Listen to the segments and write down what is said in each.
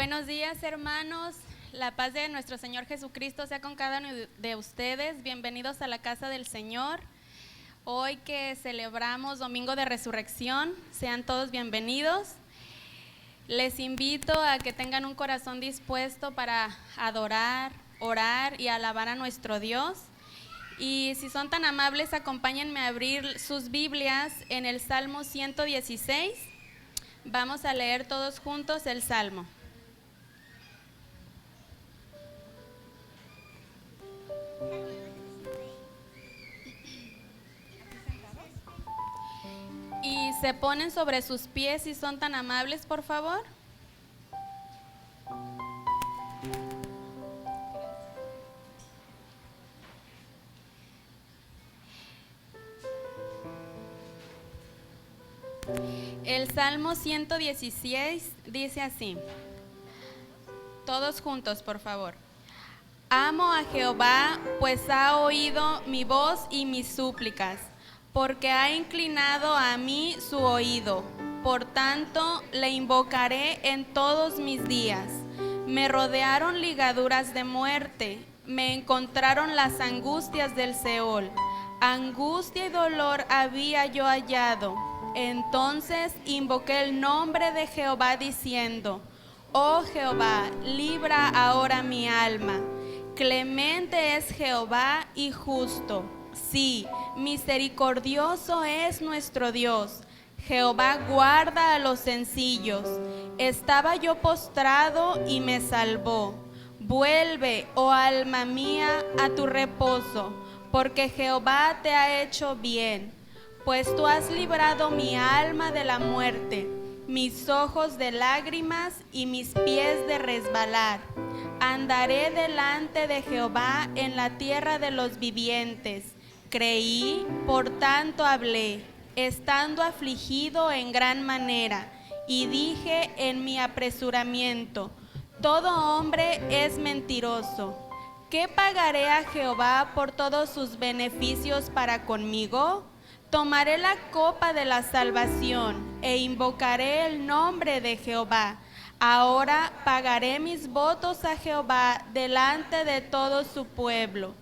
Buenos días, hermanos. La paz de nuestro Señor Jesucristo sea con cada uno de ustedes. Bienvenidos a la casa del Señor. Hoy que celebramos Domingo de Resurrección, sean todos bienvenidos. Les invito a que tengan un corazón dispuesto para adorar, orar y alabar a nuestro Dios. Y si son tan amables, acompáñenme a abrir sus Biblias en el Salmo 116. Vamos a leer todos juntos el Salmo. Y se ponen sobre sus pies si son tan amables, por favor. El Salmo 116 dice así. Todos juntos, por favor. Amo a Jehová, pues ha oído mi voz y mis súplicas, porque ha inclinado a mí su oído. Por tanto, le invocaré en todos mis días. Me rodearon ligaduras de muerte, me encontraron las angustias del Seol. Angustia y dolor había yo hallado. Entonces invoqué el nombre de Jehová diciendo: Oh Jehová, libra ahora mi alma. Clemente es Jehová y justo. Sí, misericordioso es nuestro Dios. Jehová guarda a los sencillos. Estaba yo postrado y me salvó. Vuelve, oh alma mía, a tu reposo, porque Jehová te ha hecho bien. Pues tú has librado mi alma de la muerte, mis ojos de lágrimas y mis pies de resbalar. Andaré delante de Jehová en la tierra de los vivientes. Creí, por tanto hablé, estando afligido en gran manera, y dije en mi apresuramiento: todo hombre es mentiroso. ¿Qué pagaré a Jehová por todos sus beneficios para conmigo? Tomaré la copa de la salvación e invocaré el nombre de Jehová. Ahora pagaré mis votos a Jehová delante de todo su pueblo.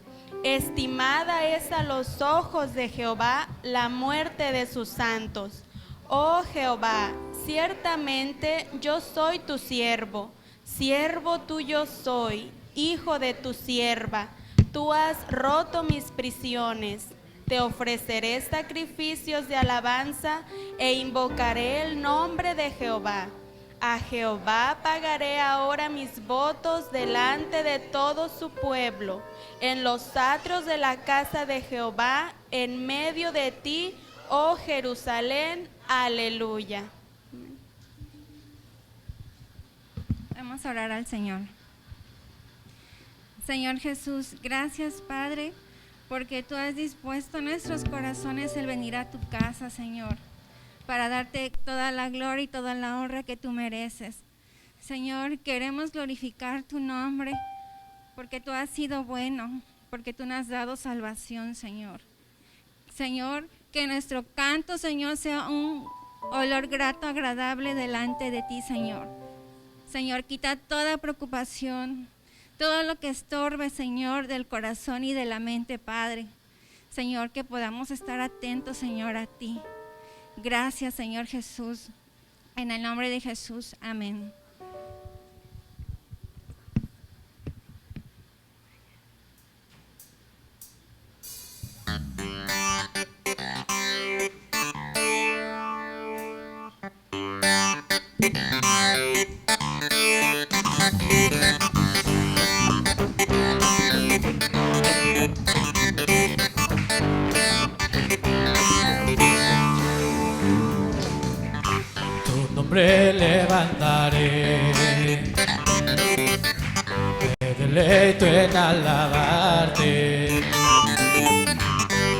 Estimada es a los ojos de Jehová la muerte de sus santos. Oh Jehová, ciertamente yo soy tu siervo, siervo tuyo soy, hijo de tu sierva. Tú has roto mis prisiones. Te ofreceré sacrificios de alabanza e invocaré el nombre de Jehová. A Jehová pagaré ahora mis votos delante de todo su pueblo, en los atrios de la casa de Jehová, en medio de ti, oh Jerusalén. Aleluya. Vamos a orar al Señor. Señor Jesús, gracias, Padre, porque tú has dispuesto nuestros corazones el venir a tu casa, Señor, para darte toda la gloria y toda la honra que tú mereces. Señor, queremos glorificar tu nombre, porque tú has sido bueno, porque tú nos has dado salvación, Señor. Señor, que nuestro canto, Señor, sea un olor grato, agradable delante de ti, Señor. Señor, quita toda preocupación, todo lo que estorbe, Señor, del corazón y de la mente, Padre. Señor, que podamos estar atentos, Señor, a ti. Gracias, Señor Jesús. En el nombre de Jesús, amén. Tu nombre levantaré, me deleito en alabarte.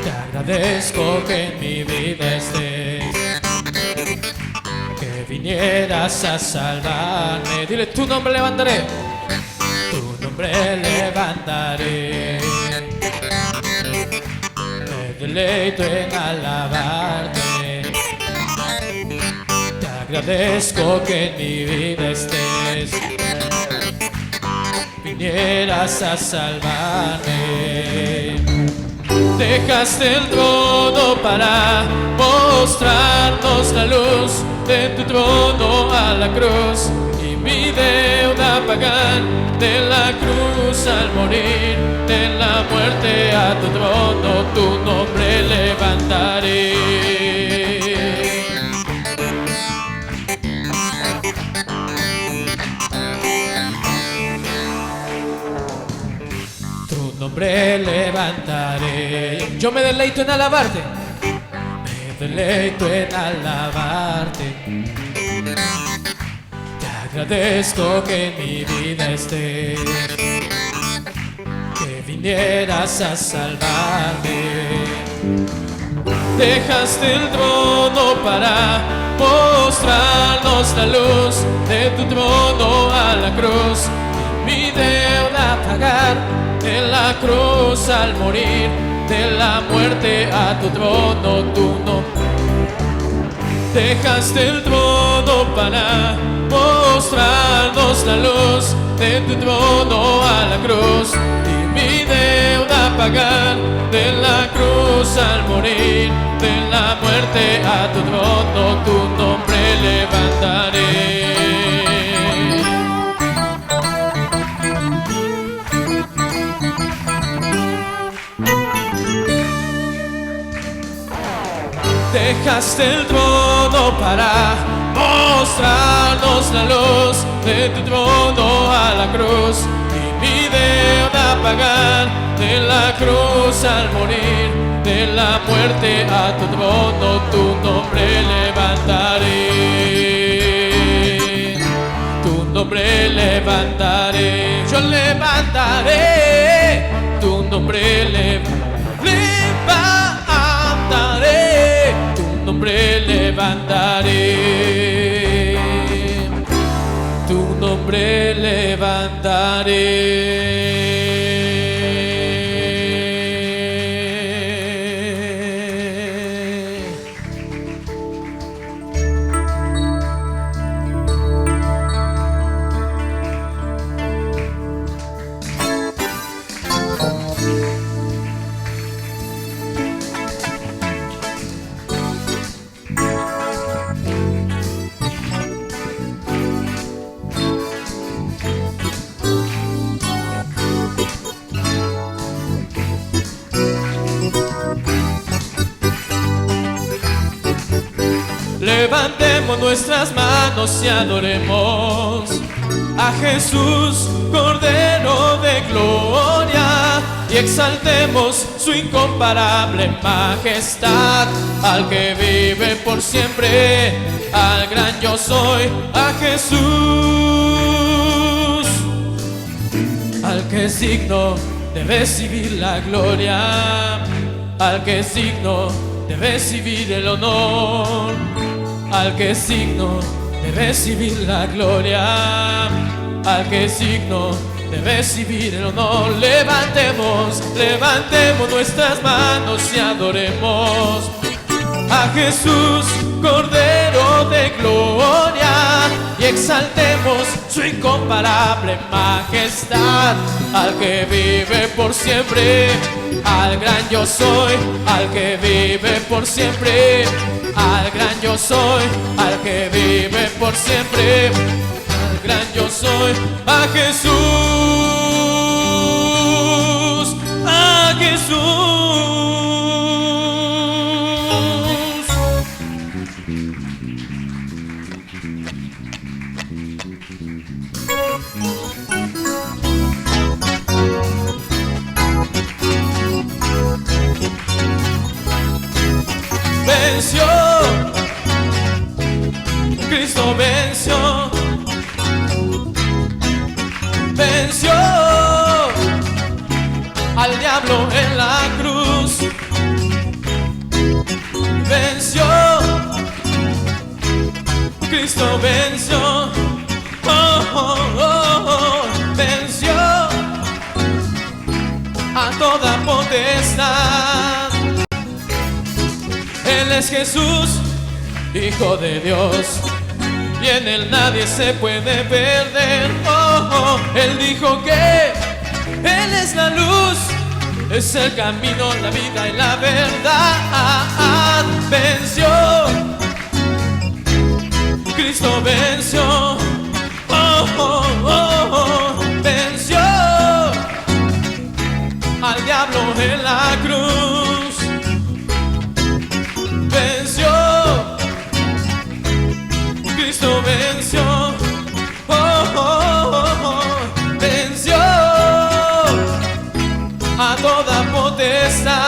Te agradezco que en mi vida estés, que vinieras a salvarme. Dile: tu nombre levantaré, tu nombre levantaré. Me deleito en alabarte. Te agradezco que en mi vida estés, vinieras a salvarme. Dejaste el trono para mostrarnos la luz de tu trono a la cruz, y mi deuda pagar de la cruz al morir, de la muerte a tu trono, tu nombre levantaré. Tu nombre levantaré. Yo me deleito en alabarte, me deleito en alabarte. Te agradezco que en mi vida estés, que vinieras a salvarme. Dejaste el trono para mostrarnos la luz de tu trono a la cruz, y mi deuda pagar de la cruz al morir, de la muerte a tu trono, tu nombre. Dejaste el trono para mostrarnos la luz de tu trono a la cruz, y mi deuda pagar de la cruz al morir, de la muerte a tu trono, tu nombre levantaré. Dejaste el trono para mostrarnos la luz de tu trono a la cruz, y mi deuda pagar de la cruz al morir, de la muerte a tu trono, tu nombre levantaré. Tu nombre levantaré, yo levantaré, tu nombre levantaré, tu nombre levantaré, tu nombre levantaré. Levantemos nuestras manos y adoremos a Jesús, Cordero de gloria, y exaltemos su incomparable majestad, al que vive por siempre, al gran yo soy, a Jesús, al que es digno de recibir la gloria, al que es digno de recibir el honor, al que es digno de recibir la gloria, al que es digno de recibir el honor. Levantemos nuestras manos y adoremos a Jesús, Cordero de gloria, y exaltemos su incomparable majestad, al que vive por siempre, al gran yo soy, al que vive por siempre, al gran yo soy, al que vive por siempre, al gran yo soy, a Jesús, a Jesús. Venció, Cristo venció, venció al diablo en la cruz, venció, Cristo venció, oh, oh, oh, oh, venció a toda potestad. Él es Jesús, Hijo de Dios, y en él nadie se puede perder. Oh, oh, él dijo que él es la luz, es el camino, la vida y la verdad. Venció, Cristo venció. Oh, oh, oh, oh, venció al diablo en la cruz. Venció, Cristo venció. Oh, oh, oh, oh, venció a toda potestad.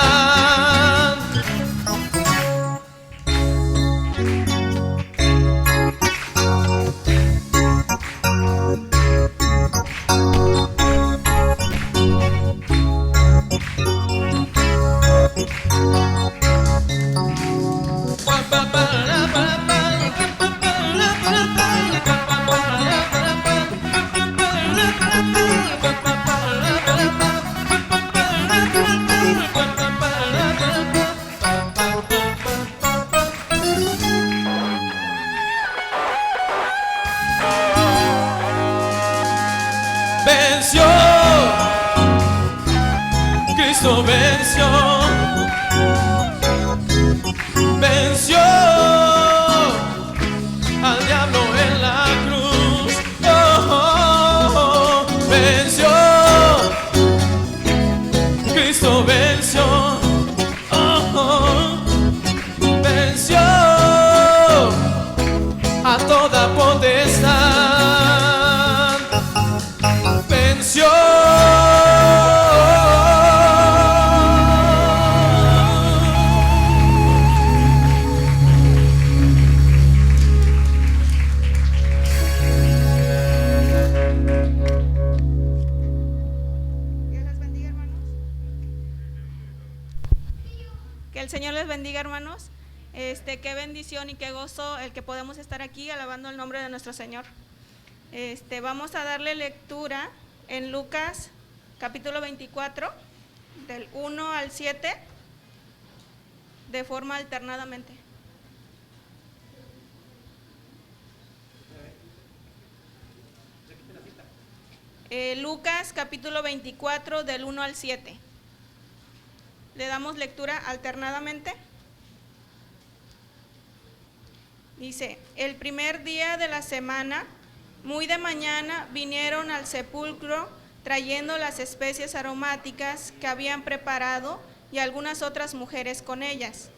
Venció, Cristo venció, venció al diablo en la cruz. Oh, oh, oh, venció, Cristo venció. Oh, oh, venció a toda potestad. Venció. Que el Señor les bendiga, hermanos. Qué bendición y qué gozo el que podemos estar aquí alabando el nombre de nuestro Señor. Vamos a darle lectura en Lucas capítulo 24, del 1 al 7, de forma alternadamente. Lucas capítulo 24, del 1 al 7. Le damos lectura alternadamente. Dice: el primer día de la semana, muy de mañana, vinieron al sepulcro trayendo las especies aromáticas que habían preparado y algunas otras mujeres con ellas.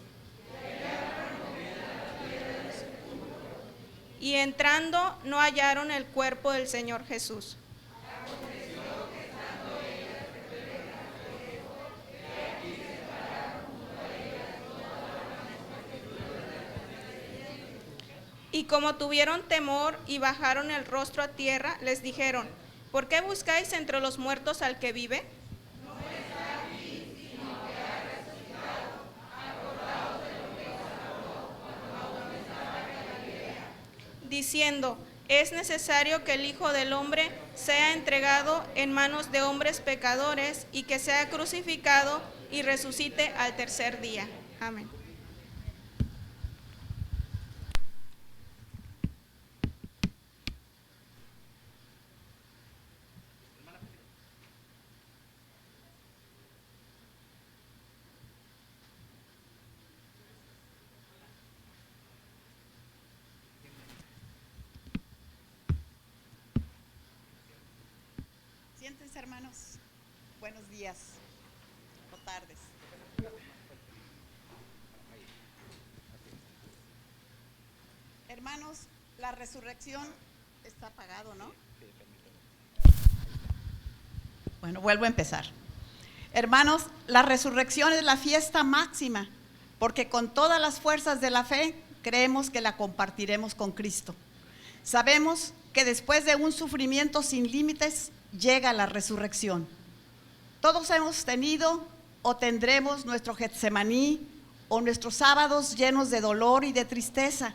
Y entrando no hallaron el cuerpo del Señor Jesús. Y como tuvieron temor y bajaron el rostro a tierra, les dijeron: ¿por qué buscáis entre los muertos al que vive? No está aquí, sino que ha resucitado. Acordaos de lo que os habló cuando aún estaba en Galilea, diciendo: es necesario que el Hijo del Hombre sea entregado en manos de hombres pecadores y que sea crucificado y resucite al tercer día. Amén. Siéntense, hermanos. Buenos días o tardes. Hermanos, la resurrección está apagado, ¿no? Bueno, vuelvo a empezar. Hermanos, la resurrección es la fiesta máxima, porque con todas las fuerzas de la fe creemos que la compartiremos con Cristo. Sabemos que después de un sufrimiento sin límites llega la resurrección. Todos hemos tenido o tendremos nuestro Getsemaní o nuestros sábados llenos de dolor y de tristeza,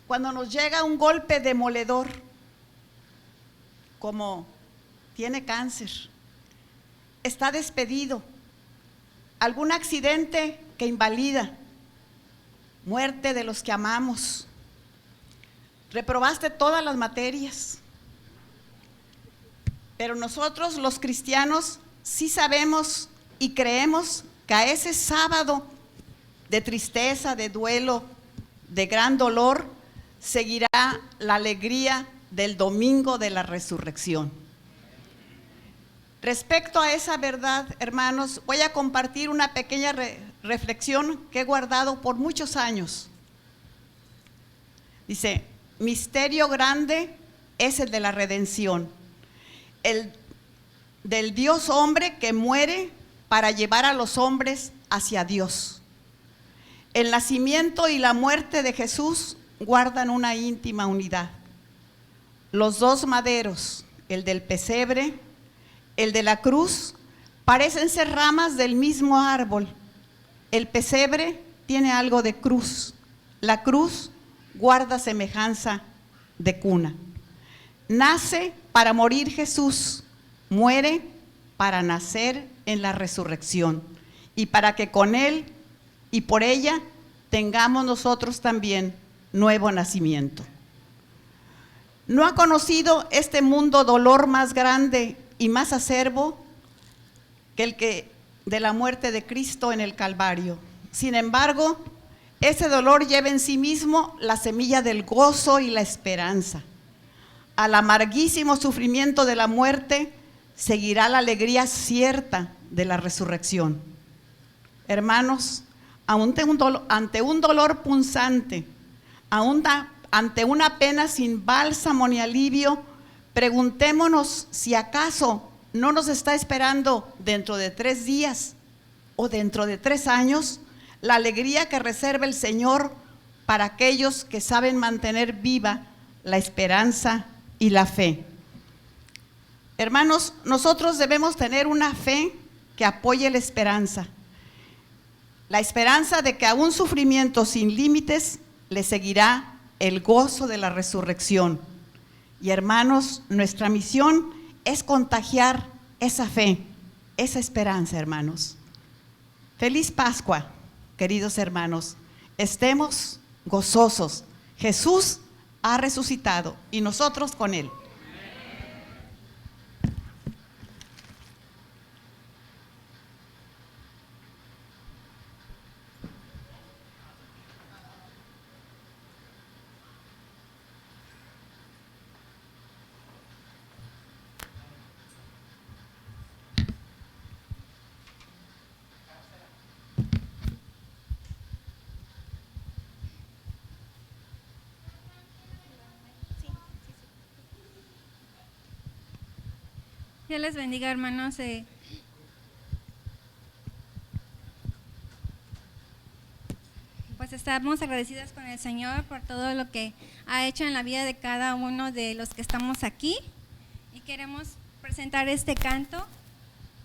cuando nos llega un golpe demoledor, como tiene cáncer, está despedido, algún accidente que invalida, muerte de los que amamos. reprobaste todas las materias. Pero nosotros los cristianos sí sabemos y creemos que a ese sábado de tristeza, de duelo, de gran dolor, seguirá la alegría del domingo de la resurrección. Respecto a esa verdad, hermanos, voy a compartir una pequeña reflexión que he guardado por muchos años. Dice, misterio grande es el de la redención, el del Dios hombre que muere para llevar a los hombres hacia Dios. El nacimiento y la muerte de Jesús guardan una íntima unidad. Los dos maderos, el del pesebre, el de la cruz, parecen ser ramas del mismo árbol. El pesebre tiene algo de cruz, la cruz guarda semejanza de cuna. Nace para morir Jesús, muere para nacer en la resurrección y para que con Él y por ella tengamos nosotros también nuevo nacimiento. ¿No ha conocido este mundo dolor más grande y más acerbo que el que de la muerte de Cristo en el Calvario? Sin embargo, ese dolor lleva en sí mismo la semilla del gozo y la esperanza. Al amarguísimo sufrimiento de la muerte seguirá la alegría cierta de la resurrección. Hermanos, ante un dolor punzante, ante una pena sin bálsamo ni alivio, preguntémonos si acaso no nos está esperando dentro de 3 días o dentro de 3 años la alegría que reserva el Señor para aquellos que saben mantener viva la esperanza y la fe. Hermanos, nosotros debemos tener una fe que apoye la esperanza de que a un sufrimiento sin límites le seguirá el gozo de la resurrección. Y hermanos, nuestra misión es contagiar esa fe, esa esperanza, hermanos. Feliz Pascua, queridos hermanos. Estemos gozosos. Jesús ha resucitado y nosotros con Él. Dios les bendiga, hermanos. Pues estamos agradecidas con el Señor por todo lo que ha hecho en la vida de cada uno de los que estamos aquí y queremos presentar este canto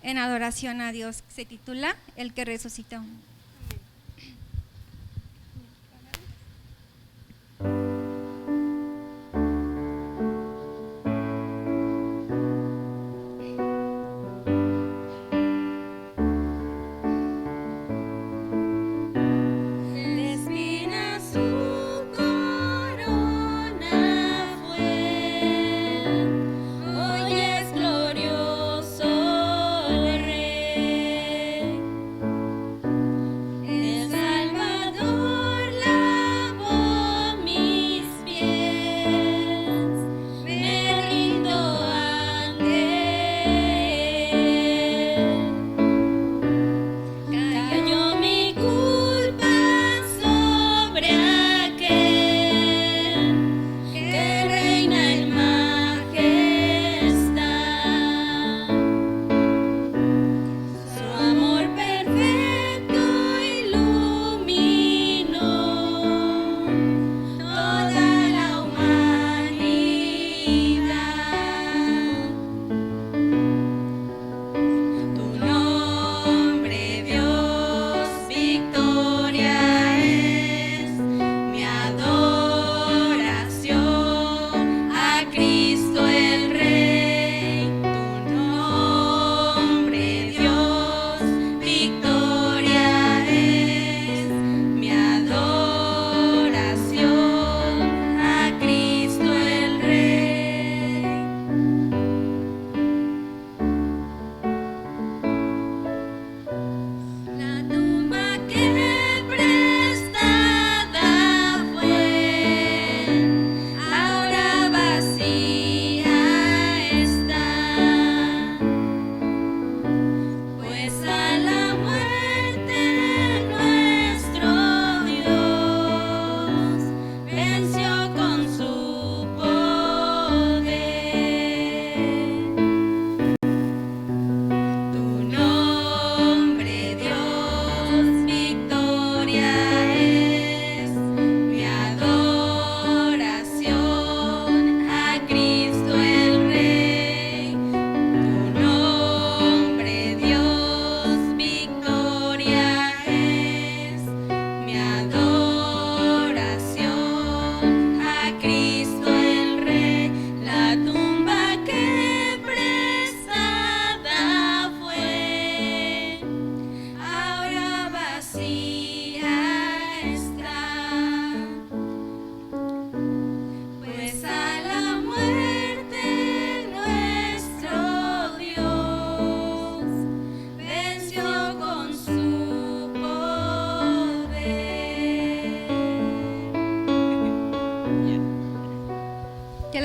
en adoración a Dios. Se titula El que resucitó. Glorioso Rey.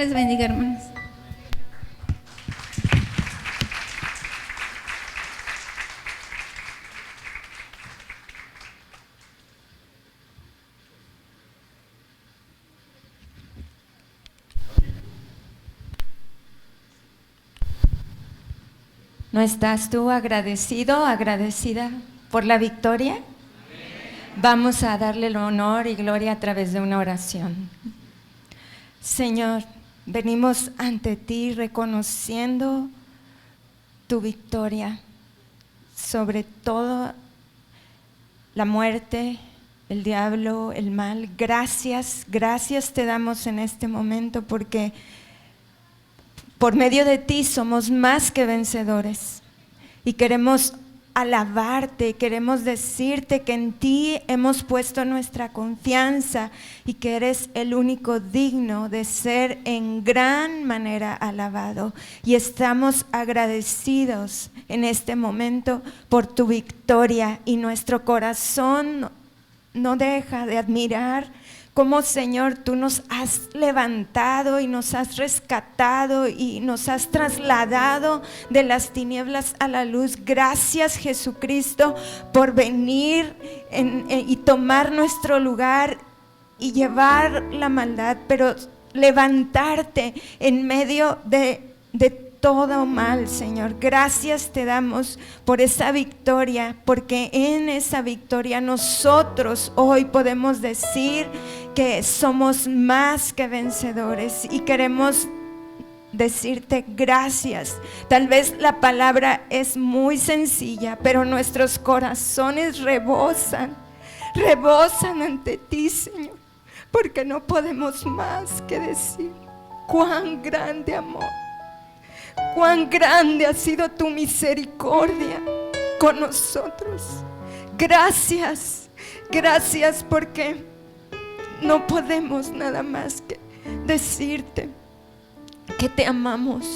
les bendiga, hermanos. ¿No estás tú agradecido, agradecida por la victoria? Vamos a darle el honor y gloria a través de una oración. Señor, venimos ante ti reconociendo tu victoria sobre toda la muerte, el diablo, el mal. Gracias, gracias te damos en este momento porque por medio de ti somos más que vencedores y queremos alabarte, queremos decirte que en ti hemos puesto nuestra confianza y que eres el único digno de ser en gran manera alabado. Y estamos agradecidos en este momento por tu victoria y nuestro corazón no deja de admirar cómo, Señor, tú nos has levantado y nos has rescatado y nos has trasladado de las tinieblas a la luz. Gracias, Jesucristo, por venir y tomar nuestro lugar y llevar la maldad, pero levantarte en medio de todo mal, Señor. Gracias te damos por esa victoria, porque en esa victoria nosotros hoy podemos decir que somos más que vencedores y queremos decirte gracias. Tal vez la palabra es muy sencilla, pero nuestros corazones rebosan ante ti, Señor, porque no podemos más que decir cuán grande amor, cuán grande ha sido tu misericordia con nosotros. Gracias, gracias porque no podemos nada más que decirte que te amamos,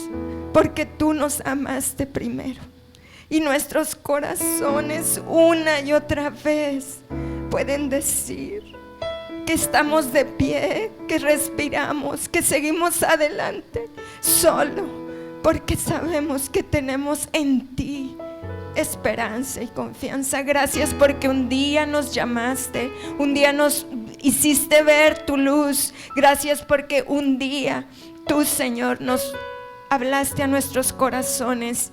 porque tú nos amaste primero. Y nuestros corazones una y otra vez pueden decir que estamos de pie, que respiramos, que seguimos adelante, solo porque sabemos que tenemos en ti esperanza y confianza. Gracias porque un día nos llamaste, un día nos hiciste ver tu luz. Gracias porque un día tú, Señor, nos hablaste a nuestros corazones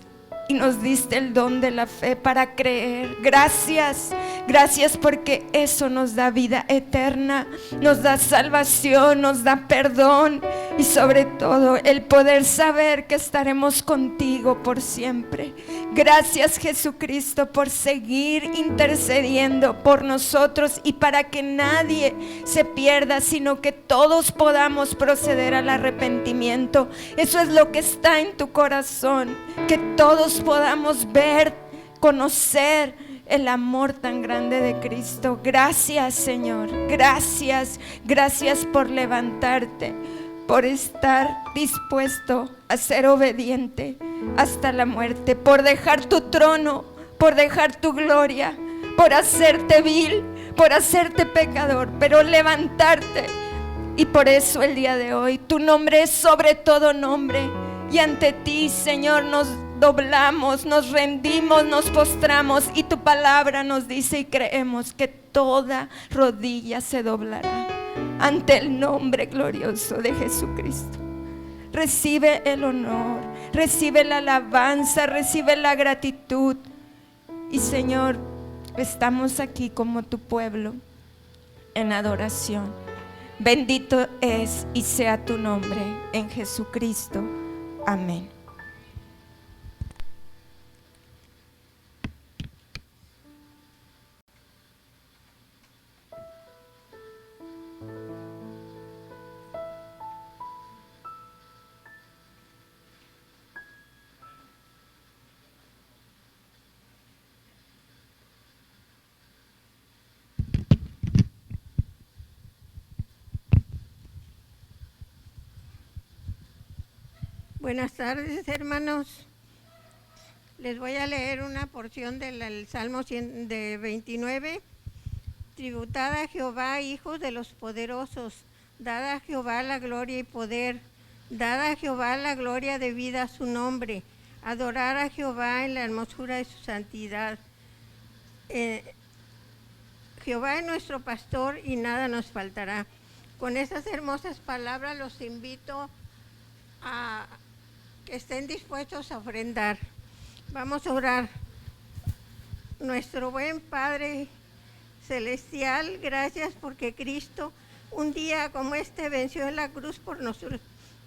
y nos diste el don de la fe para creer. Gracias, gracias porque eso nos da vida eterna, nos da salvación, nos da perdón y sobre todo el poder saber que estaremos contigo por siempre. Gracias, Jesucristo, por seguir intercediendo por nosotros y para que nadie se pierda, sino que todos podamos proceder al arrepentimiento. Eso es lo que está en tu corazón, que todos podamos ver, conocer el amor tan grande de Cristo. Gracias, Señor, gracias, gracias por levantarte, por estar dispuesto a ser obediente hasta la muerte, por dejar tu trono, por dejar tu gloria, por hacerte vil, por hacerte pecador, pero levantarte. Y por eso el día de hoy tu nombre es sobre todo nombre, y ante ti, Señor, nos doblamos, nos rendimos, nos postramos, y tu palabra nos dice y creemos que toda rodilla se doblará ante el nombre glorioso de Jesucristo. Recibe el honor, recibe la alabanza, recibe la gratitud. Y Señor, estamos aquí como tu pueblo en adoración. Bendito es y sea tu nombre en Jesucristo. Amén. Buenas tardes, hermanos. Les voy a leer una porción del Salmo 29. Tributad a Jehová, hijos de los poderosos, dad a Jehová la gloria y poder, Dad a Jehová la gloria debida a su nombre. Adorar a Jehová en la hermosura de su santidad. Jehová es nuestro pastor y nada nos faltará. Con esas hermosas palabras los invito a que estén dispuestos a ofrendar. Vamos a orar. Nuestro buen Padre Celestial, gracias porque Cristo un día como este venció en la cruz por nuestros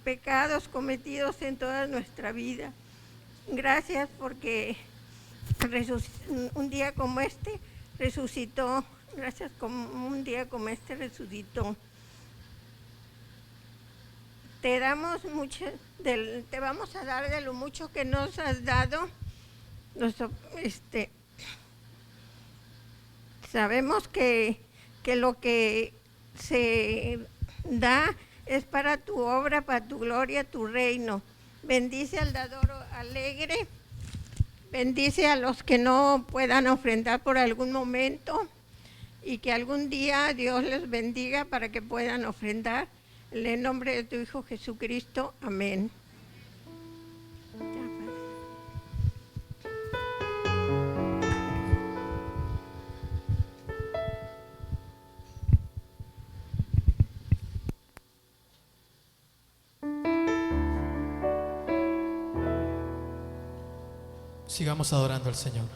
pecados cometidos en toda nuestra vida. Gracias porque un día como este resucitó. Gracias como un día como este resucitó. Te vamos a dar de lo mucho que nos has dado. Sabemos que lo que se da es para tu obra, para tu gloria, tu reino. Bendice al dador alegre, bendice a los que no puedan ofrendar por algún momento y que algún día Dios les bendiga para que puedan ofrendar. En el nombre de tu Hijo Jesucristo, amén. Sigamos adorando al Señor.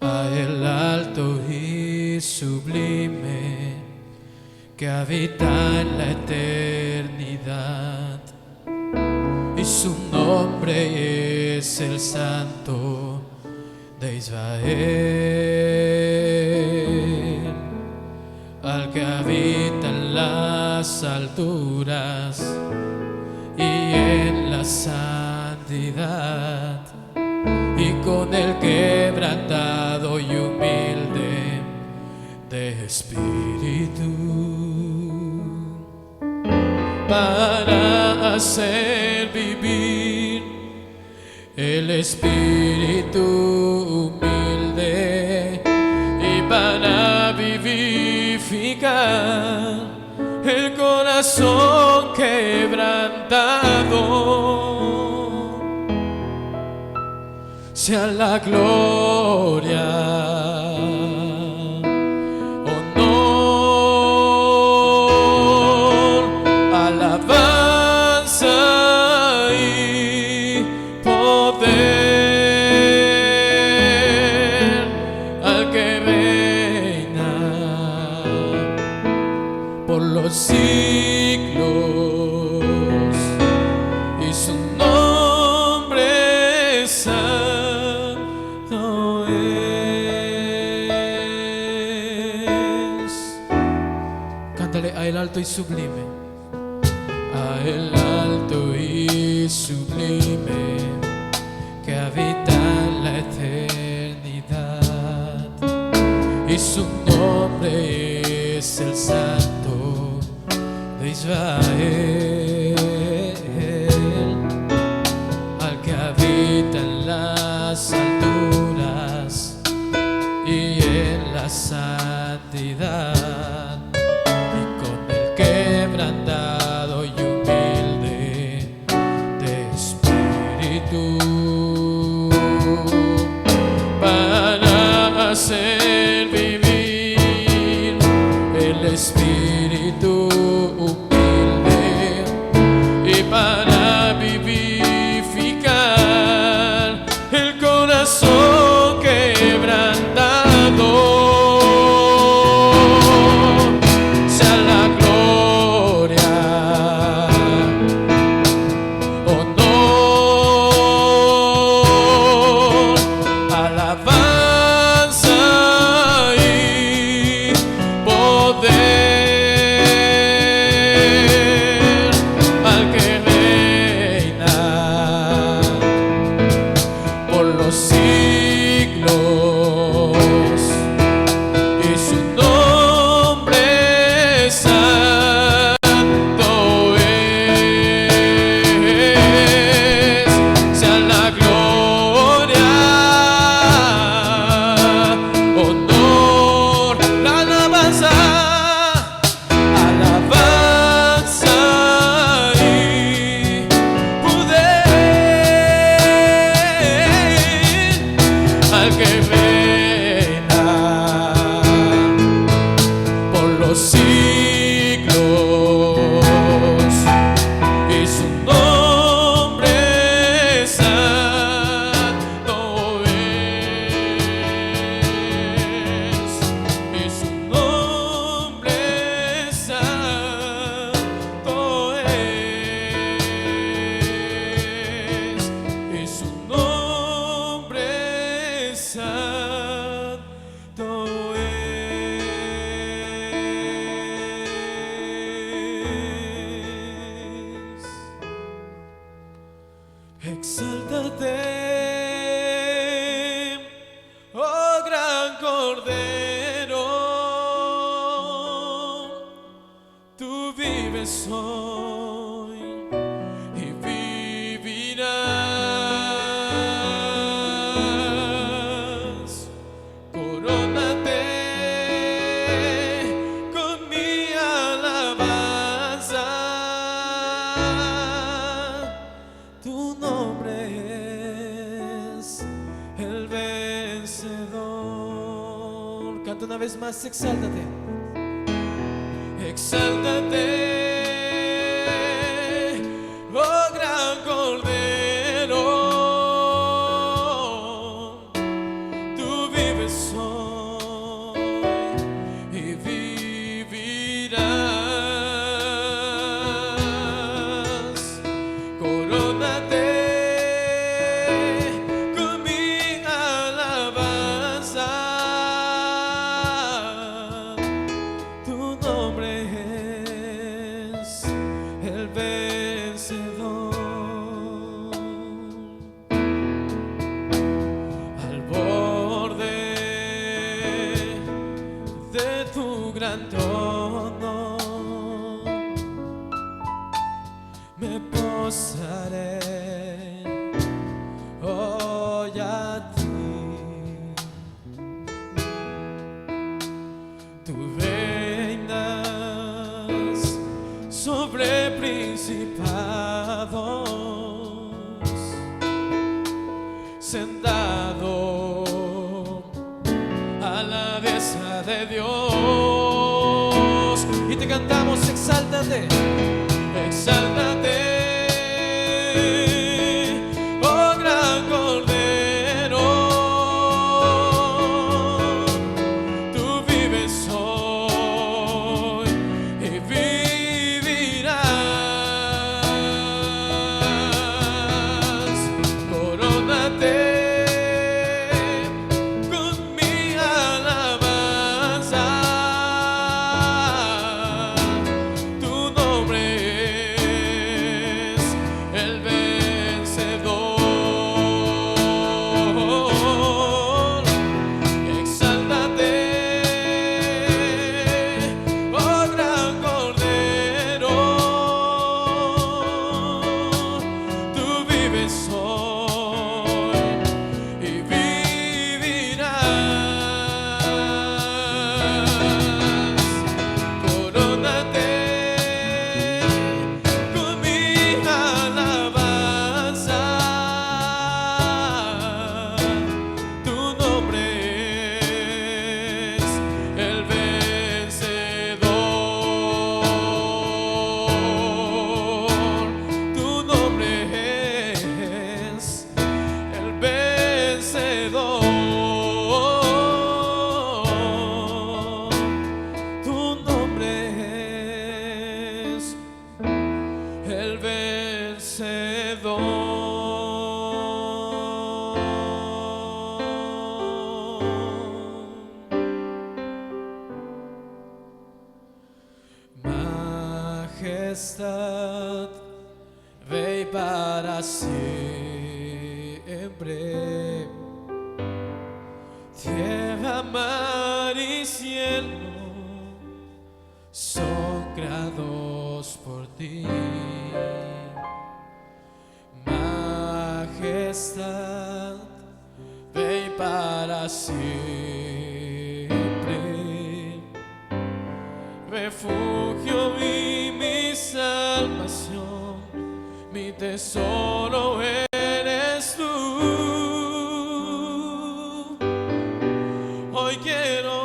A el alto y sublime que habita en la eternidad, y su nombre es el Santo de Israel, al que habita en las alturas y en la santidad, y con el quebrantado y humilde de espíritu, para hacer vivir el espíritu humilde y para vivificar el corazón quebrantado. Sea la gloria, honor, alabanza y poder al que reina por los siglos, y su nombre es santo. Cántale a el alto y sublime, a el alto y sublime que habita en la eternidad, y su nombre es el Santo de Israel, al que habita en las alturas y en la santidad, y con el quebrantado y humilde de espíritu, para hacer vivir el espíritu humilde y para vivificar el corazón quebrantado. Sea la gloria, honor, alabanza y poder vives hoy y vivirás. Corónate con mi alabanza. Tu nombre es el vencedor. Canta una vez más, exáltate. Exáltate, oh gran Cordero, tú vives hoy y vivirás. Corónate con mi alabanza. Tu nombre es el vencedor. Al borde de tu gran trono me posaré hoy a ti. Tú reinas sobre principados, sentado a la diestra de Dios. Y te cantamos, exáltate, exáltate, oh gran Cordero, tú vives hoy y vivirás. Corónate con mi alabanza. Tu nombre es el vencedor. Exáltate, oh gran Cordero, tú vives hoy y vivirás. Corónate con mi alabanza. Tu nombre es el vencedor. Tu nombre es el vencedor. Tu nombre es el vencedor. Majestad, ve para siempre. Tierra, mar y cielo son creados por ti. Majestad, ve para siempre. Refugio y mi salvación, mi tesoro eres tú. Hoy quiero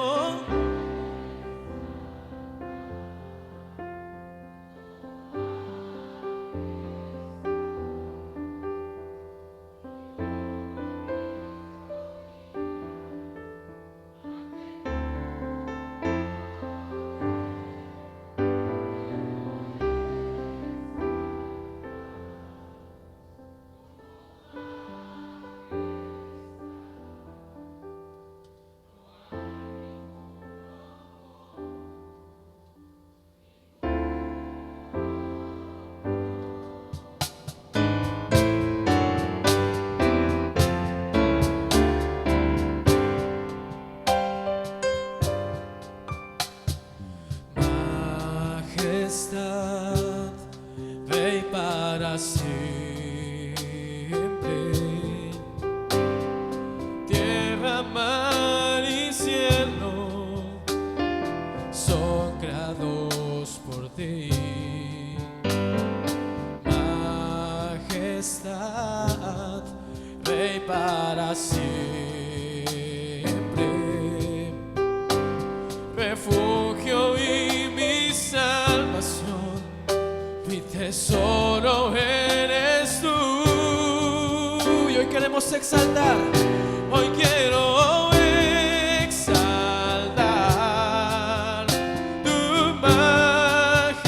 majestad, Rey para siempre. Tierra, mar y cielo son creados por ti. Majestad, Rey para siempre. Refugio y mi salvación, mi tesoro eres tú. Y hoy queremos exaltar, hoy quiero exaltar tu majestad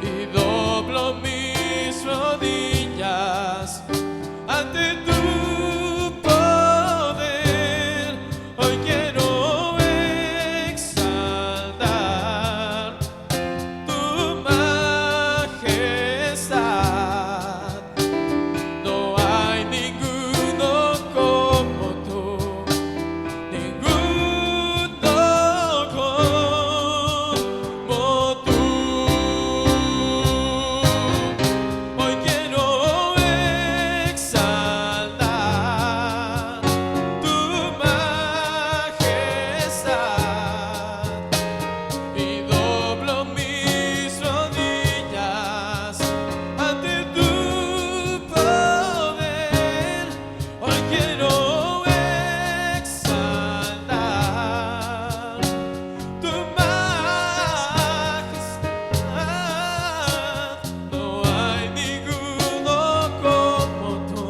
y doblo mis rodillas ante tu poder. Hoy quiero exaltar tu majestad. No hay ninguno como tú, ninguno como tú. Hoy quiero exaltar tu majestad y doblo mis rodillas ante tu poder. Hoy quiero exaltar tu majestad. No hay ninguno como tú,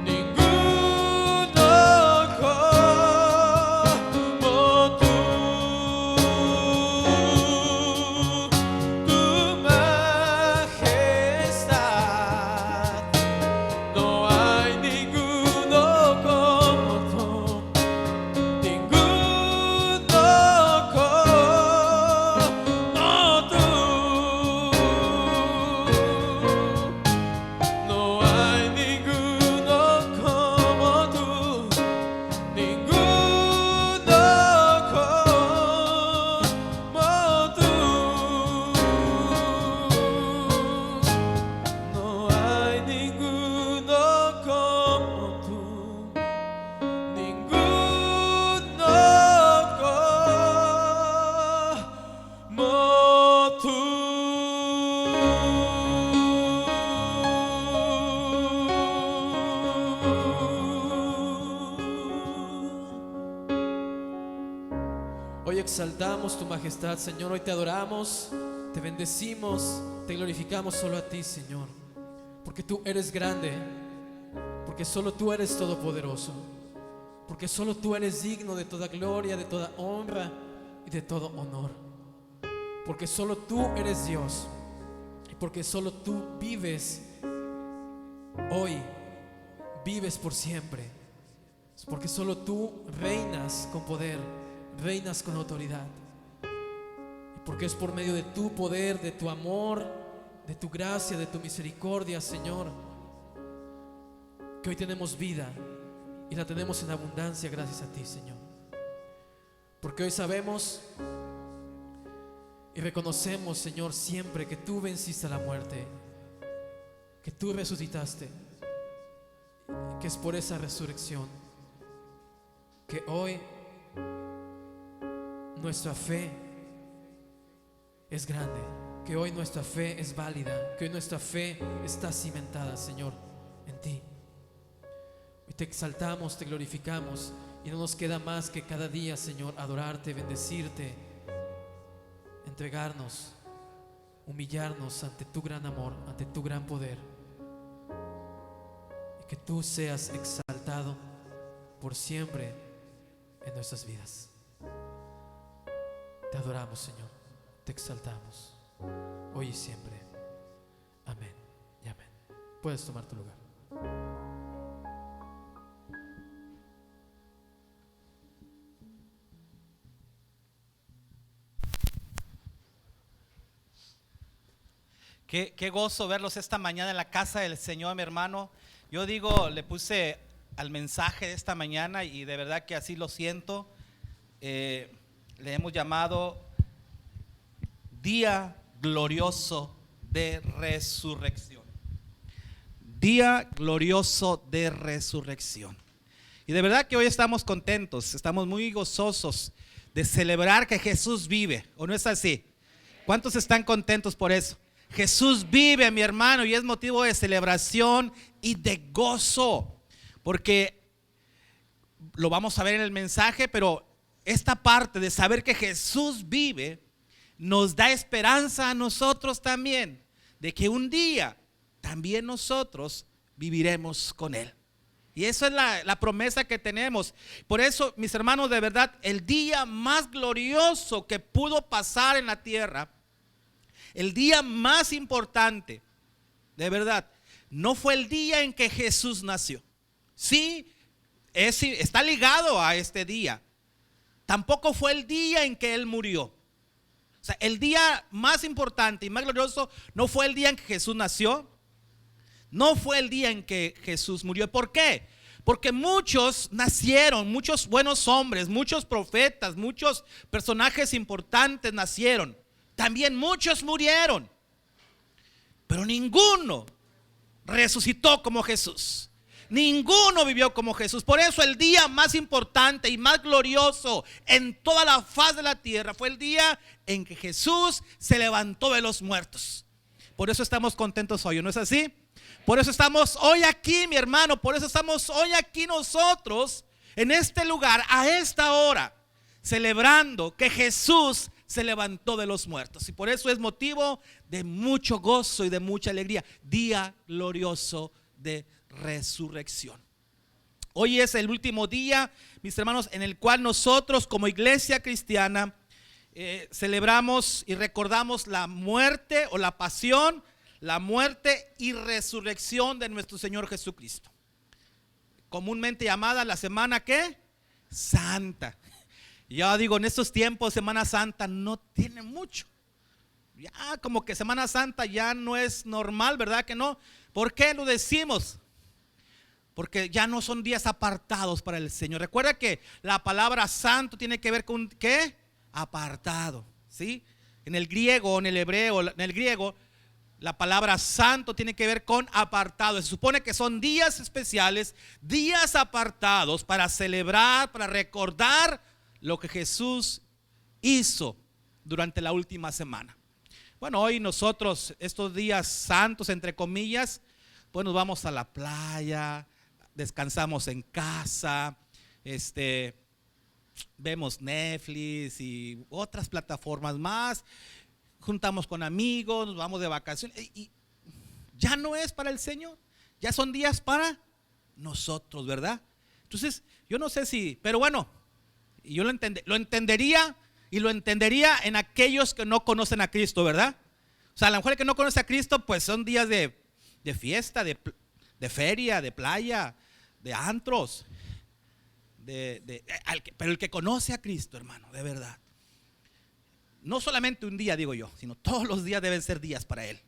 ninguno como tú. Tu majestad, no hay ninguno como tú, ninguno como tú. No hay ninguno como tú, ninguno como tú. No hay ninguno como tú, ninguno como tú. Hoy exaltamos tu majestad, Señor. Hoy te adoramos, te bendecimos, te glorificamos solo a ti, Señor. Porque tú eres grande, porque solo tú eres todopoderoso, porque solo tú eres digno de toda gloria, de toda honra y de todo honor. Porque solo tú eres Dios y porque solo tú vives hoy, vives por siempre. Porque solo tú reinas con poder, reinas con autoridad. Y porque es por medio de tu poder, de tu amor, de tu gracia, de tu misericordia, Señor, que hoy tenemos vida y la tenemos en abundancia gracias a ti, Señor. Porque hoy sabemos y reconocemos, Señor, siempre que tú venciste a la muerte, que tú resucitaste, que es por esa resurrección que hoy nuestra fe es grande, que hoy nuestra fe es válida, que hoy nuestra fe está cimentada, Señor, en ti. Hoy te exaltamos, te glorificamos y no nos queda más que cada día, Señor, adorarte, bendecirte, entregarnos, humillarnos ante tu gran amor, ante tu gran poder, y que tú seas exaltado por siempre en nuestras vidas. Te adoramos, Señor, te exaltamos hoy y siempre. Amén y amén. Puedes tomar tu lugar. Qué gozo verlos esta mañana en la casa del Señor, mi hermano. Yo digo, le puse al mensaje de esta mañana y de verdad que así lo siento. le hemos llamado Día Glorioso de Resurrección. Día glorioso de resurrección. Y de verdad que hoy estamos contentos, estamos muy gozosos de celebrar que Jesús vive, ¿o no es así? ¿Cuántos están contentos por eso? Jesús vive, mi hermano, y es motivo de celebración y de gozo, porque lo vamos a ver en el mensaje, pero esta parte de saber que Jesús vive nos da esperanza a nosotros también, de que un día también nosotros viviremos con Él. Y esa es la promesa que tenemos. Por eso, mis hermanos, de verdad, el día más glorioso que pudo pasar en la tierra, el día más importante, de verdad, no fue el día en que Jesús nació. Sí, está ligado a este día. Tampoco fue el día en que Él murió. O sea, el día más importante y más glorioso no fue el día en que Jesús nació. No fue el día en que Jesús murió. ¿Por qué? Porque muchos nacieron, muchos buenos hombres, muchos profetas, muchos personajes importantes nacieron. También muchos murieron. Pero ninguno resucitó como Jesús. Ninguno vivió como Jesús. Por eso el día más importante y más glorioso en toda la faz de la tierra fue el día en que Jesús se levantó de los muertos. Por eso estamos contentos hoy, ¿no es así? Por eso estamos hoy aquí, mi hermano. Por eso estamos hoy aquí nosotros, en este lugar, a esta hora, celebrando que Jesús se levantó de los muertos. Y por eso es motivo de mucho gozo y de mucha alegría. Día glorioso de resurrección. Hoy es el último día, mis hermanos, en el cual nosotros como iglesia cristiana celebramos y recordamos la muerte o la pasión, la muerte y resurrección de nuestro Señor Jesucristo, comúnmente llamada la semana ¿qué? Santa. Ya digo, en estos tiempos Semana Santa no tiene mucho. Ya como que Semana Santa ya no es normal, ¿verdad que no? ¿Por qué lo decimos? Porque ya no son días apartados para el Señor. Recuerda que la palabra santo tiene que ver con ¿qué? Apartado, ¿sí? En el griego, en el hebreo, en el griego, la palabra santo tiene que ver con apartado. Se supone que son días especiales, días apartados para celebrar, para recordar lo que Jesús hizo durante la última semana. Bueno, hoy nosotros, estos días santos, entre comillas, pues nos vamos a la playa, descansamos en casa, vemos Netflix y otras plataformas más, juntamos con amigos, nos vamos de vacaciones y ya no es para el Señor, ya son días para nosotros, ¿verdad? Entonces, yo no sé si, pero bueno, yo lo entendería y lo entendería en aquellos que no conocen a Cristo, ¿verdad? O sea, a lo mejor el que no conoce a Cristo, pues son días de fiesta, de feria, de playa, de antros, pero el que conoce a Cristo, hermano, de verdad, no solamente un día, digo yo, sino todos los días deben ser días para Él.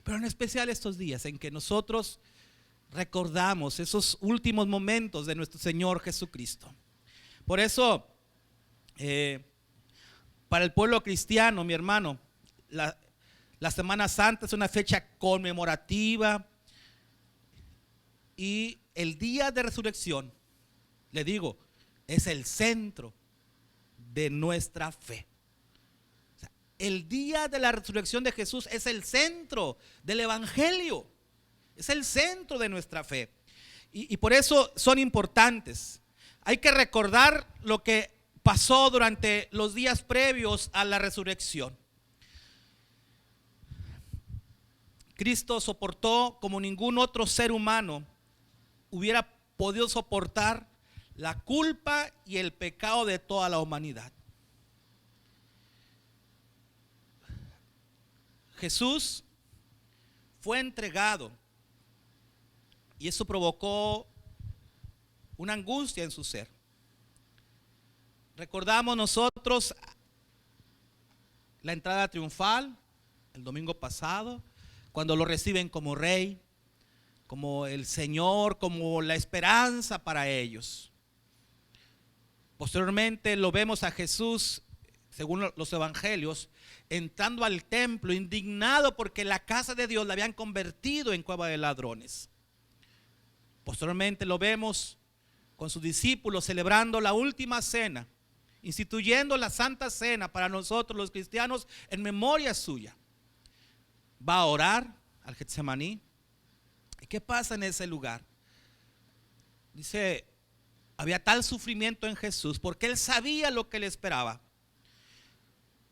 Pero en especial estos días en que nosotros recordamos esos últimos momentos de nuestro Señor Jesucristo. Por eso, para el pueblo cristiano, mi hermano, la Semana Santa es una fecha conmemorativa y el día de resurrección, le digo, es el centro de nuestra fe. O sea, el día de la resurrección de Jesús es el centro del evangelio, es el centro de nuestra fe y por eso son importantes. Hay que recordar lo que pasó durante los días previos a la resurrección. Cristo soportó como ningún otro ser humano hubiera podido soportar la culpa y el pecado de toda la humanidad. Jesús fue entregado y eso provocó una angustia en su ser. Recordamos nosotros la entrada triunfal el domingo pasado, cuando lo reciben como rey, como el Señor, como la esperanza para ellos. Posteriormente lo vemos a Jesús según los evangelios, entrando al templo, indignado porque la casa de Dios la habían convertido en cueva de ladrones. Posteriormente lo vemos con sus discípulos celebrando la última cena, instituyendo la Santa Cena para nosotros los cristianos en memoria suya. Va a orar al Getsemaní. ¿Y qué pasa en ese lugar? Dice, había tal sufrimiento en Jesús porque Él sabía lo que le esperaba.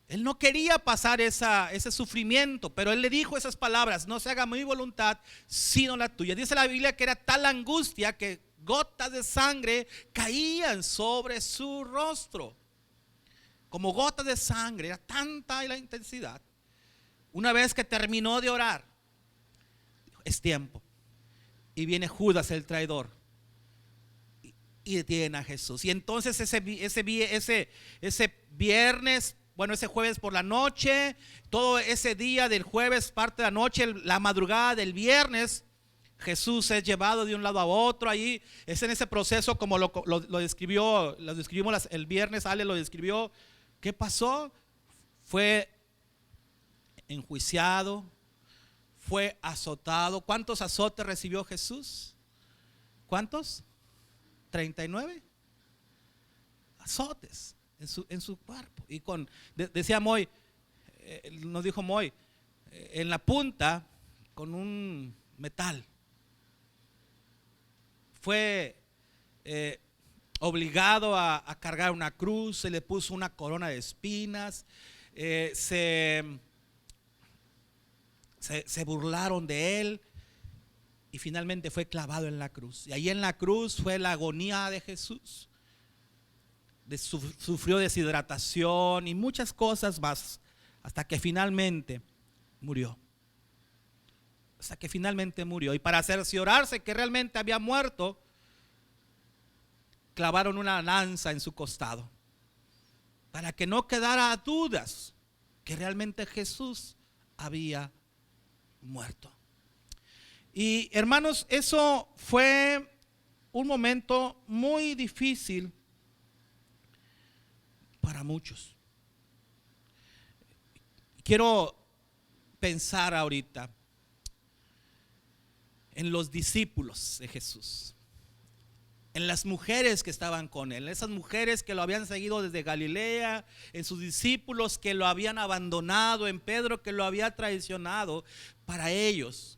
Él no quería pasar ese sufrimiento, pero Él le dijo esas palabras: no se haga mi voluntad sino la tuya. Dice la Biblia que era tal angustia que gotas de sangre caían sobre su rostro, como gotas de sangre. Era tanta la intensidad. Una vez que terminó de orar, dijo, es tiempo. Y viene Judas el traidor y detiene a Jesús. Y entonces ese viernes, bueno, ese jueves por la noche, todo ese día del jueves, parte de la noche, la madrugada del viernes, Jesús es llevado de un lado a otro. Ahí es en ese proceso como lo describimos el viernes. Ale lo describió. ¿Qué pasó? Fue enjuiciado, fue azotado. ¿Cuántos azotes recibió Jesús? ¿Cuántos? 39 azotes en su cuerpo. Y decía Moy, nos dijo Moy, en la punta con un metal. Fue obligado a cargar una cruz, se le puso una corona de espinas, se burlaron de él y finalmente fue clavado en la cruz. Y ahí en la cruz fue la agonía de Jesús. Sufrió deshidratación y muchas cosas más hasta que finalmente murió. Hasta que finalmente murió. Y para cerciorarse que realmente había muerto, clavaron una lanza en su costado, para que no quedara dudas que realmente Jesús había muerto. Y hermanos, eso fue un momento muy difícil para muchos. Quiero pensar ahorita en los discípulos de Jesús, en las mujeres que estaban con él, esas mujeres que lo habían seguido desde Galilea, en sus discípulos que lo habían abandonado, en Pedro que lo había traicionado. Para ellos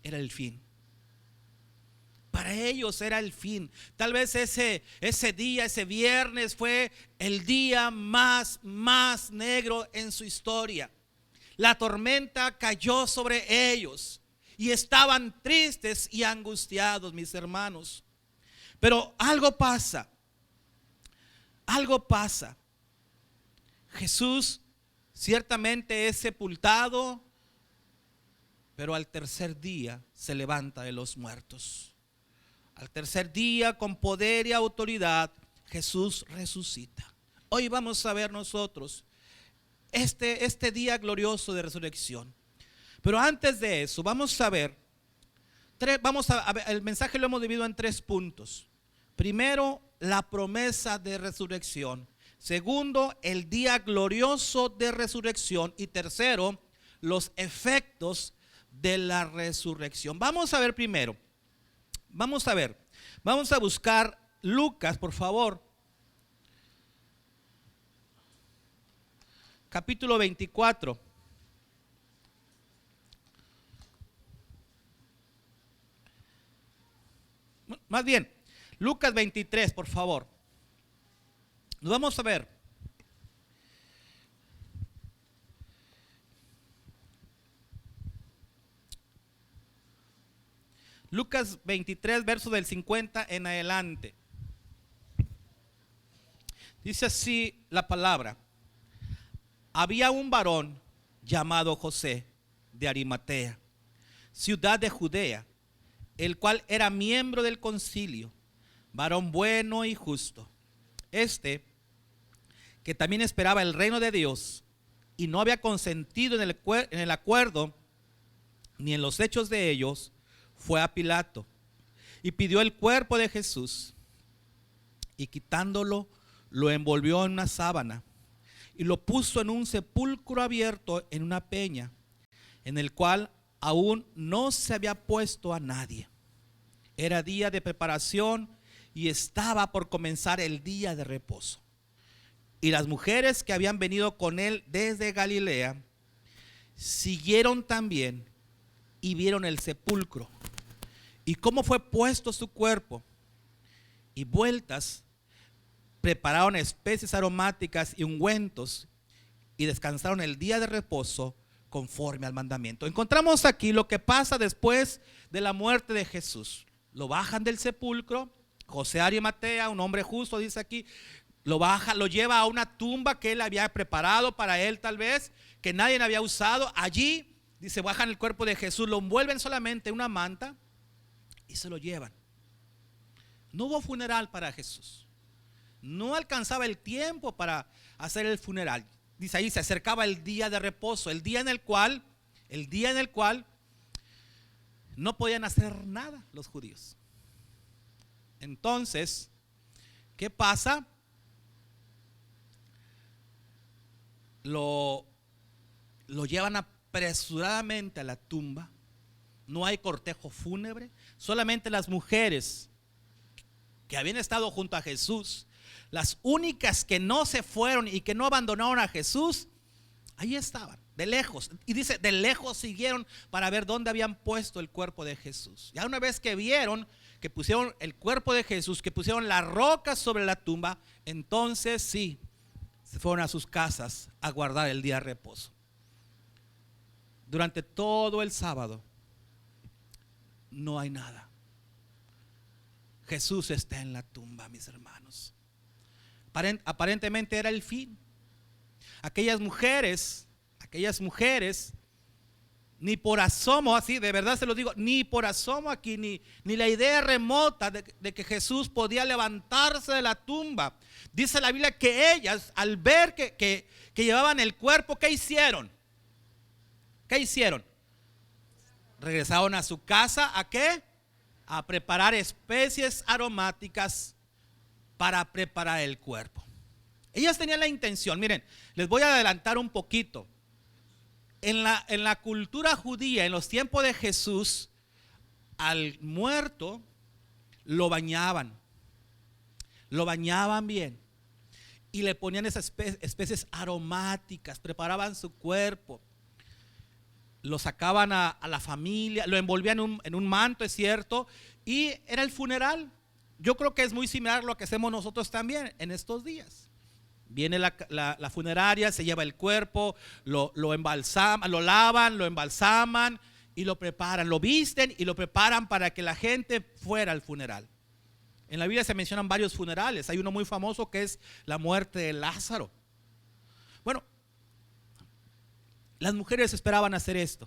era el fin. Para ellos era el fin. Tal vez ese día, ese viernes, fue el día más negro en su historia. La tormenta cayó sobre ellos y estaban tristes y angustiados, mis hermanos. Pero algo pasa. Jesús ciertamente es sepultado, pero al tercer día se levanta de los muertos. Al tercer día, con poder y autoridad, Jesús resucita. Hoy vamos a ver nosotros este día glorioso de resurrección. Pero antes de eso, vamos a ver, el mensaje lo hemos dividido en 3 puntos. Primero, la promesa de resurrección. Segundo, el día glorioso de resurrección. Y tercero, los efectos de la resurrección. Vamos a ver primero. Vamos a buscar Lucas, por favor. Capítulo 24. Más bien, Lucas 23, por favor. Nos vamos a ver. Lucas 23, verso del 50 en adelante. Dice así la palabra. Había un varón llamado José de Arimatea, ciudad de Judea, el cual era miembro del concilio, varón bueno y justo. Que también esperaba el reino de Dios y no había consentido en el acuerdo ni en los hechos de ellos, fue a Pilato y pidió el cuerpo de Jesús, y quitándolo lo envolvió en una sábana y lo puso en un sepulcro abierto en una peña, en el cual aún no se había puesto a nadie. Era día de preparación y estaba por comenzar el día de reposo. Y las mujeres que habían venido con él desde Galilea siguieron también y vieron el sepulcro y cómo fue puesto su cuerpo, y vueltas prepararon especies aromáticas y ungüentos y descansaron el día de reposo conforme al mandamiento. Encontramos aquí lo que pasa después de la muerte de Jesús. Lo bajan del sepulcro, José Arimatea, un hombre justo, dice aquí, lo baja, lo lleva a una tumba que él había preparado para él, tal vez, que nadie había usado. Allí, dice, bajan el cuerpo de Jesús, lo envuelven solamente en una manta y se lo llevan. No hubo funeral para Jesús. No alcanzaba el tiempo para hacer el funeral. Dice ahí, se acercaba el día de reposo, el día en el cual no podían hacer nada los judíos. Entonces, ¿qué pasa? Lo llevan apresuradamente a la tumba. No hay cortejo fúnebre. Solamente las mujeres que habían estado junto a Jesús, las únicas que no se fueron y que no abandonaron a Jesús, ahí estaban, de lejos. Y dice, de lejos siguieron para ver dónde habían puesto el cuerpo de Jesús. Ya una vez que vieron que pusieron el cuerpo de Jesús, que pusieron la roca sobre la tumba, entonces sí, se fueron a sus casas a guardar el día de reposo. Durante todo el sábado no hay nada. Jesús está en la tumba, mis hermanos. Aparentemente era el fin. Aquellas mujeres, ni por asomo, así de verdad se lo digo, ni por asomo aquí, ni la idea remota de que Jesús podía levantarse de la tumba. Dice la Biblia que ellas, al ver que llevaban el cuerpo, ¿qué hicieron? ¿Qué hicieron? Regresaron a su casa, ¿a qué? A preparar especies aromáticas para preparar el cuerpo. Ellas tenían la intención, miren, les voy a adelantar un poquito. En la cultura judía, en los tiempos de Jesús, al muerto lo bañaban bien y le ponían esas especies aromáticas, preparaban su cuerpo, lo sacaban a la familia, lo envolvían en un manto, es cierto, y era el funeral. Yo creo que es muy similar a lo que hacemos nosotros también en estos días. Viene la funeraria, se lleva el cuerpo, lo embalsaman, lo lavan, lo embalsaman y lo preparan, lo visten y lo preparan para que la gente fuera al funeral. En la Biblia se mencionan varios funerales. Hay uno muy famoso que es la muerte de Lázaro. Bueno, las mujeres esperaban hacer esto.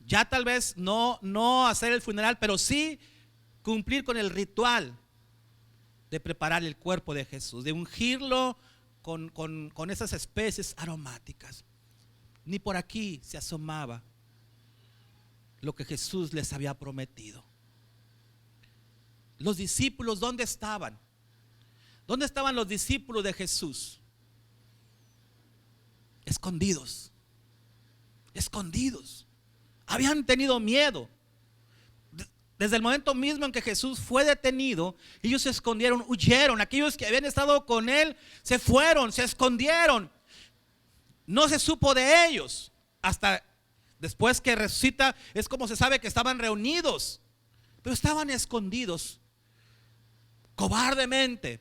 Ya tal vez no hacer el funeral, pero sí cumplir con el ritual de preparar el cuerpo de Jesús, de ungirlo con esas especies aromáticas. Ni por aquí se asomaba lo que Jesús les había prometido. Los discípulos, ¿dónde estaban? ¿Dónde estaban los discípulos de Jesús? Escondidos. Habían tenido miedo. Desde el momento mismo en que Jesús fue detenido, ellos se escondieron, huyeron. Aquellos que habían estado con él se fueron, se escondieron. No se supo de ellos. Hasta después que resucita es como se sabe que estaban reunidos, pero estaban escondidos cobardemente.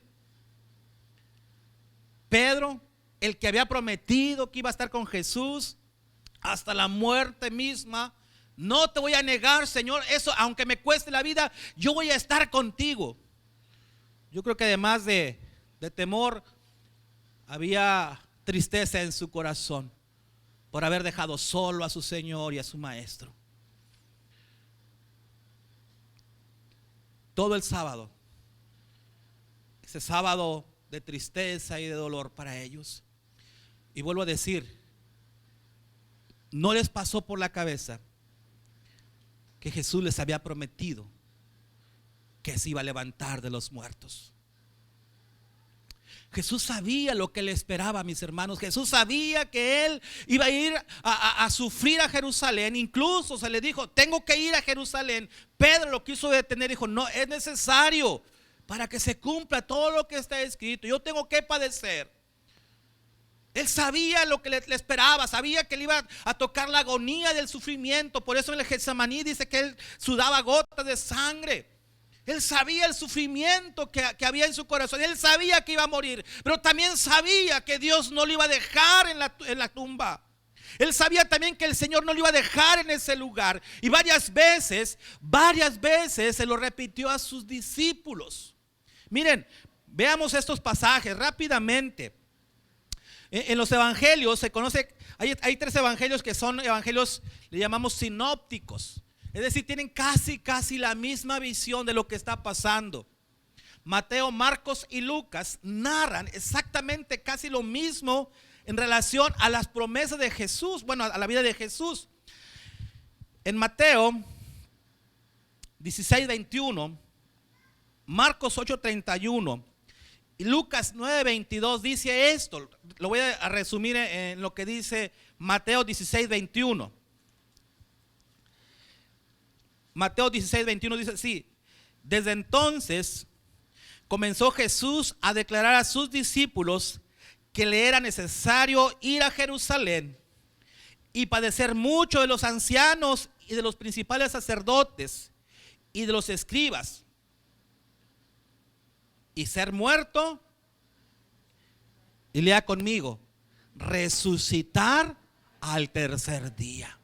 Pedro, el que había prometido que iba a estar con Jesús hasta la muerte misma: no te voy a negar, Señor, eso aunque me cueste la vida, yo voy a estar contigo. Yo creo que además de temor, había tristeza en su corazón por haber dejado solo a su Señor y a su Maestro. Todo el sábado, ese sábado de tristeza y de dolor para ellos. Y vuelvo a decir, no les pasó por la cabeza que Jesús les había prometido que se iba a levantar de los muertos. Jesús sabía lo que le esperaba, mis hermanos. Jesús sabía que él iba a ir a sufrir a Jerusalén. Incluso se le dijo, tengo que ir a Jerusalén. Pedro lo quiso detener, dijo, no, es necesario para que se cumpla todo lo que está escrito. Yo tengo que padecer. Él sabía lo que le esperaba, sabía que le iba a tocar la agonía del sufrimiento. Por eso en el Getsemaní dice que él sudaba gotas de sangre. Él sabía el sufrimiento que había en su corazón. Él sabía que iba a morir, pero también sabía que Dios no lo iba a dejar en la tumba. Él sabía también que el Señor no lo iba a dejar en ese lugar. Y varias veces se lo repitió a sus discípulos. Miren, veamos estos pasajes rápidamente. En los evangelios se conoce, hay 3 evangelios que son evangelios, le llamamos sinópticos. Es decir, tienen casi la misma visión de lo que está pasando. Mateo, Marcos y Lucas narran exactamente casi lo mismo en relación a las promesas de Jesús, bueno, a la vida de Jesús. En Mateo 16:21, Marcos 8:31 y Lucas 9:22 dice esto. Lo voy a resumir en lo que dice Mateo 16:21. Mateo 16:21 dice así: desde entonces comenzó Jesús a declarar a sus discípulos que le era necesario ir a Jerusalén y padecer mucho de los ancianos y de los principales sacerdotes y de los escribas y ser muerto, y lea conmigo, resucitar al tercer día.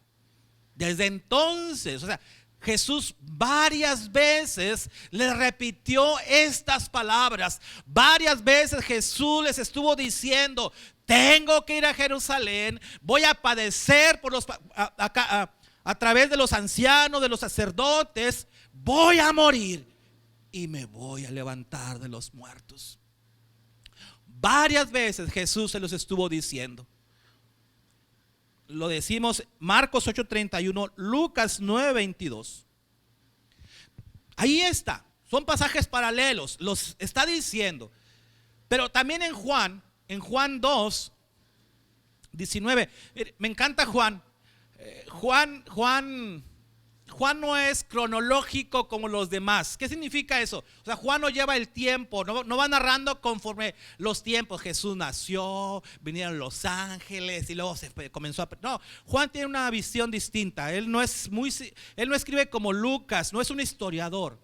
Desde entonces, o sea, Jesús varias veces le repitió estas palabras. Varias veces Jesús les estuvo diciendo, tengo que ir a Jerusalén, voy a padecer a través de los ancianos, de los sacerdotes, voy a morir y me voy a levantar de los muertos. Varias veces Jesús se los estuvo diciendo. Lo decimos Marcos 8:31, Lucas 9:22. Ahí está, son pasajes paralelos, los está diciendo. Pero también en Juan 2:19, me encanta Juan. Juan no es cronológico como los demás. ¿Qué significa eso? O sea, Juan no lleva el tiempo, no va narrando conforme los tiempos. Jesús nació, vinieron los ángeles y luego se comenzó a... No, Juan tiene una visión distinta. Él no escribe como Lucas, no es un historiador.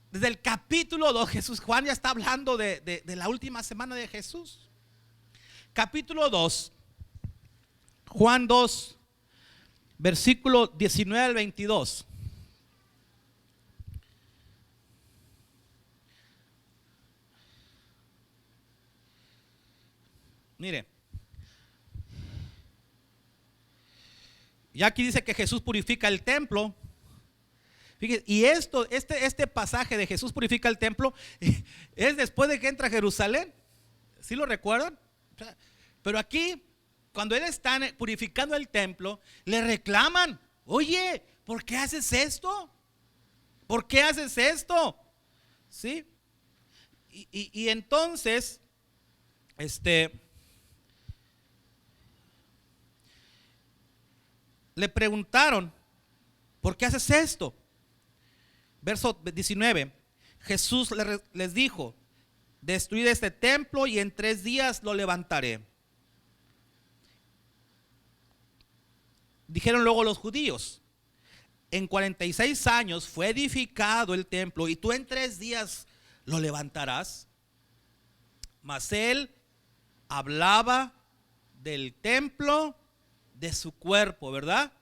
Desde el capítulo 2, Juan ya está hablando de la última semana de Jesús. Capítulo 2, Juan 2, versículo 19 al 22. Mire, ya aquí dice que Jesús purifica el templo. Fíjese, y este pasaje de Jesús purifica el templo es después de que entra a Jerusalén. ¿Sí lo recuerdan? Pero aquí, cuando él está purificando el templo, le reclaman, oye, ¿por qué haces esto? ¿Por qué haces esto? ¿Sí? Y entonces, le preguntaron, ¿por qué haces esto? Verso 19, Jesús les dijo, destruid este templo y en 3 días lo levantaré. Dijeron luego los judíos, en 46 años fue edificado el templo y tú en 3 días lo levantarás. Mas él hablaba del templo de su cuerpo, ¿verdad?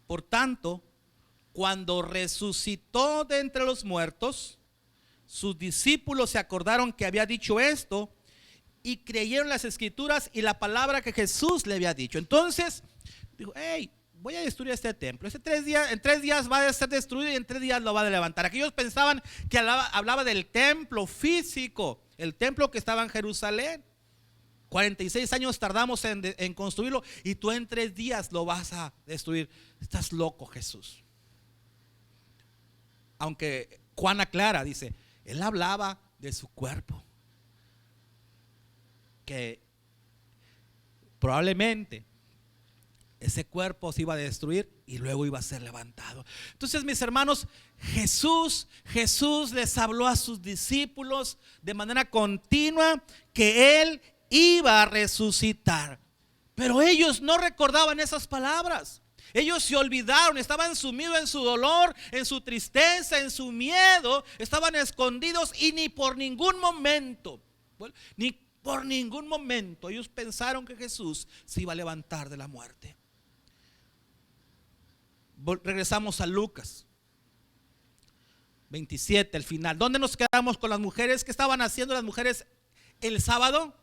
Por tanto, cuando resucitó de entre los muertos, sus discípulos se acordaron que había dicho esto y creyeron las escrituras y la palabra que Jesús le había dicho. Entonces dijo, hey, voy a destruir este templo. En 3 días va a ser destruido y en 3 días lo va a levantar. Aquellos pensaban que hablaba del templo físico, el templo que estaba en Jerusalén. 46 años tardamos en construirlo y tú en 3 días lo vas a destruir. Estás loco, Jesús. Aunque Juan aclara, dice, él hablaba de su cuerpo, que probablemente ese cuerpo se iba a destruir y luego iba a ser levantado. Entonces, mis hermanos, Jesús les habló a sus discípulos de manera continua que Él iba a resucitar. Pero ellos no recordaban esas palabras. Ellos se olvidaron, estaban sumidos en su dolor, en su tristeza, en su miedo. Estaban escondidos y ni por ningún momento ellos pensaron que Jesús se iba a levantar de la muerte. Regresamos a Lucas 27, el final. ¿Dónde nos quedamos con las mujeres? ¿Qué estaban haciendo las mujeres el sábado?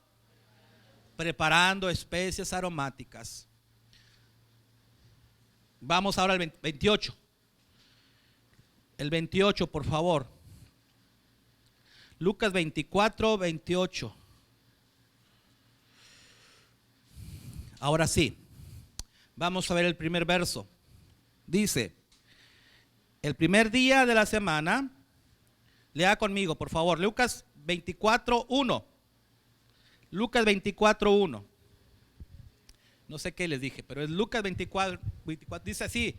Preparando especias aromáticas. Vamos ahora al 28. El 28, por favor. Lucas 24, 28. Ahora sí, vamos a ver el primer verso. Dice, el primer día de la semana, lea conmigo, por favor, Lucas 24, 1. Lucas 24, 1. No sé qué les dije, pero es Lucas 24, dice así: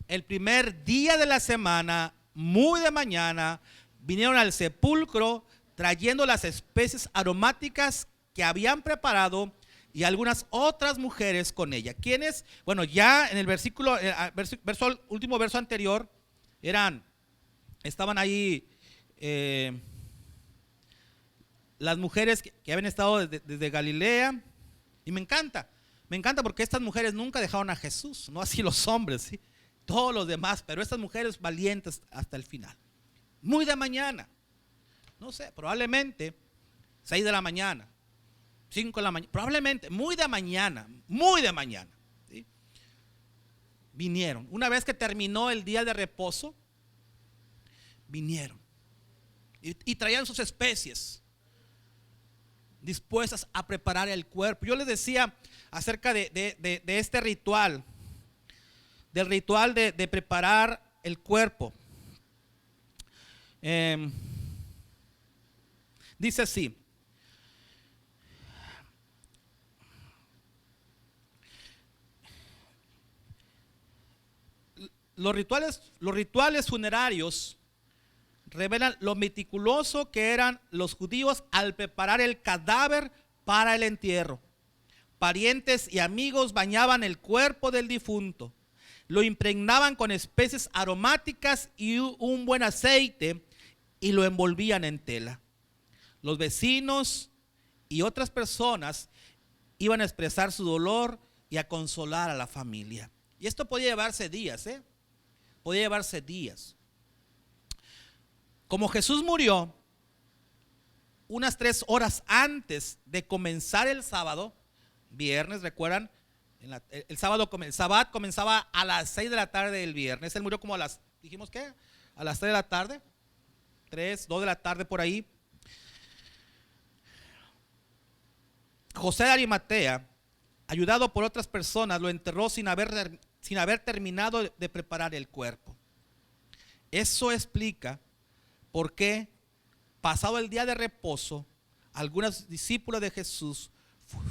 el primer día de la semana, muy de mañana, vinieron al sepulcro trayendo las especies aromáticas que habían preparado y algunas otras mujeres con ella. ¿Quiénes? Bueno, ya en el último verso anterior, estaban ahí las mujeres que habían estado desde Galilea. Y me encanta porque estas mujeres nunca dejaron a Jesús, no así los hombres, ¿sí? Todos los demás, pero estas mujeres valientes hasta el final. Muy de mañana, no sé, probablemente 6 de la mañana, 5 de la mañana, probablemente muy de mañana, ¿sí? Vinieron. Una vez que terminó el día de reposo, vinieron y traían sus especies dispuestas a preparar el cuerpo. Yo les decía acerca de este ritual, del ritual de preparar el cuerpo. Dice así: los rituales funerarios revelan lo meticuloso que eran los judíos al preparar el cadáver para el entierro. Parientes y amigos bañaban el cuerpo del difunto, lo impregnaban con especies aromáticas y un buen aceite y lo envolvían en tela. Los vecinos y otras personas iban a expresar su dolor y a consolar a la familia. Y esto podía llevarse días, podía llevarse días. Como Jesús murió unas 3 horas antes de comenzar el sábado, viernes, ¿recuerdan? El Sabbat comenzaba a las 6 de la tarde del viernes. Él murió como a las 3 de la tarde, 2 de la tarde por ahí. José de Arimatea, ayudado por otras personas, lo enterró sin haber terminado de preparar el cuerpo. Eso explica por qué, pasado el día de reposo, algunos discípulos de Jesús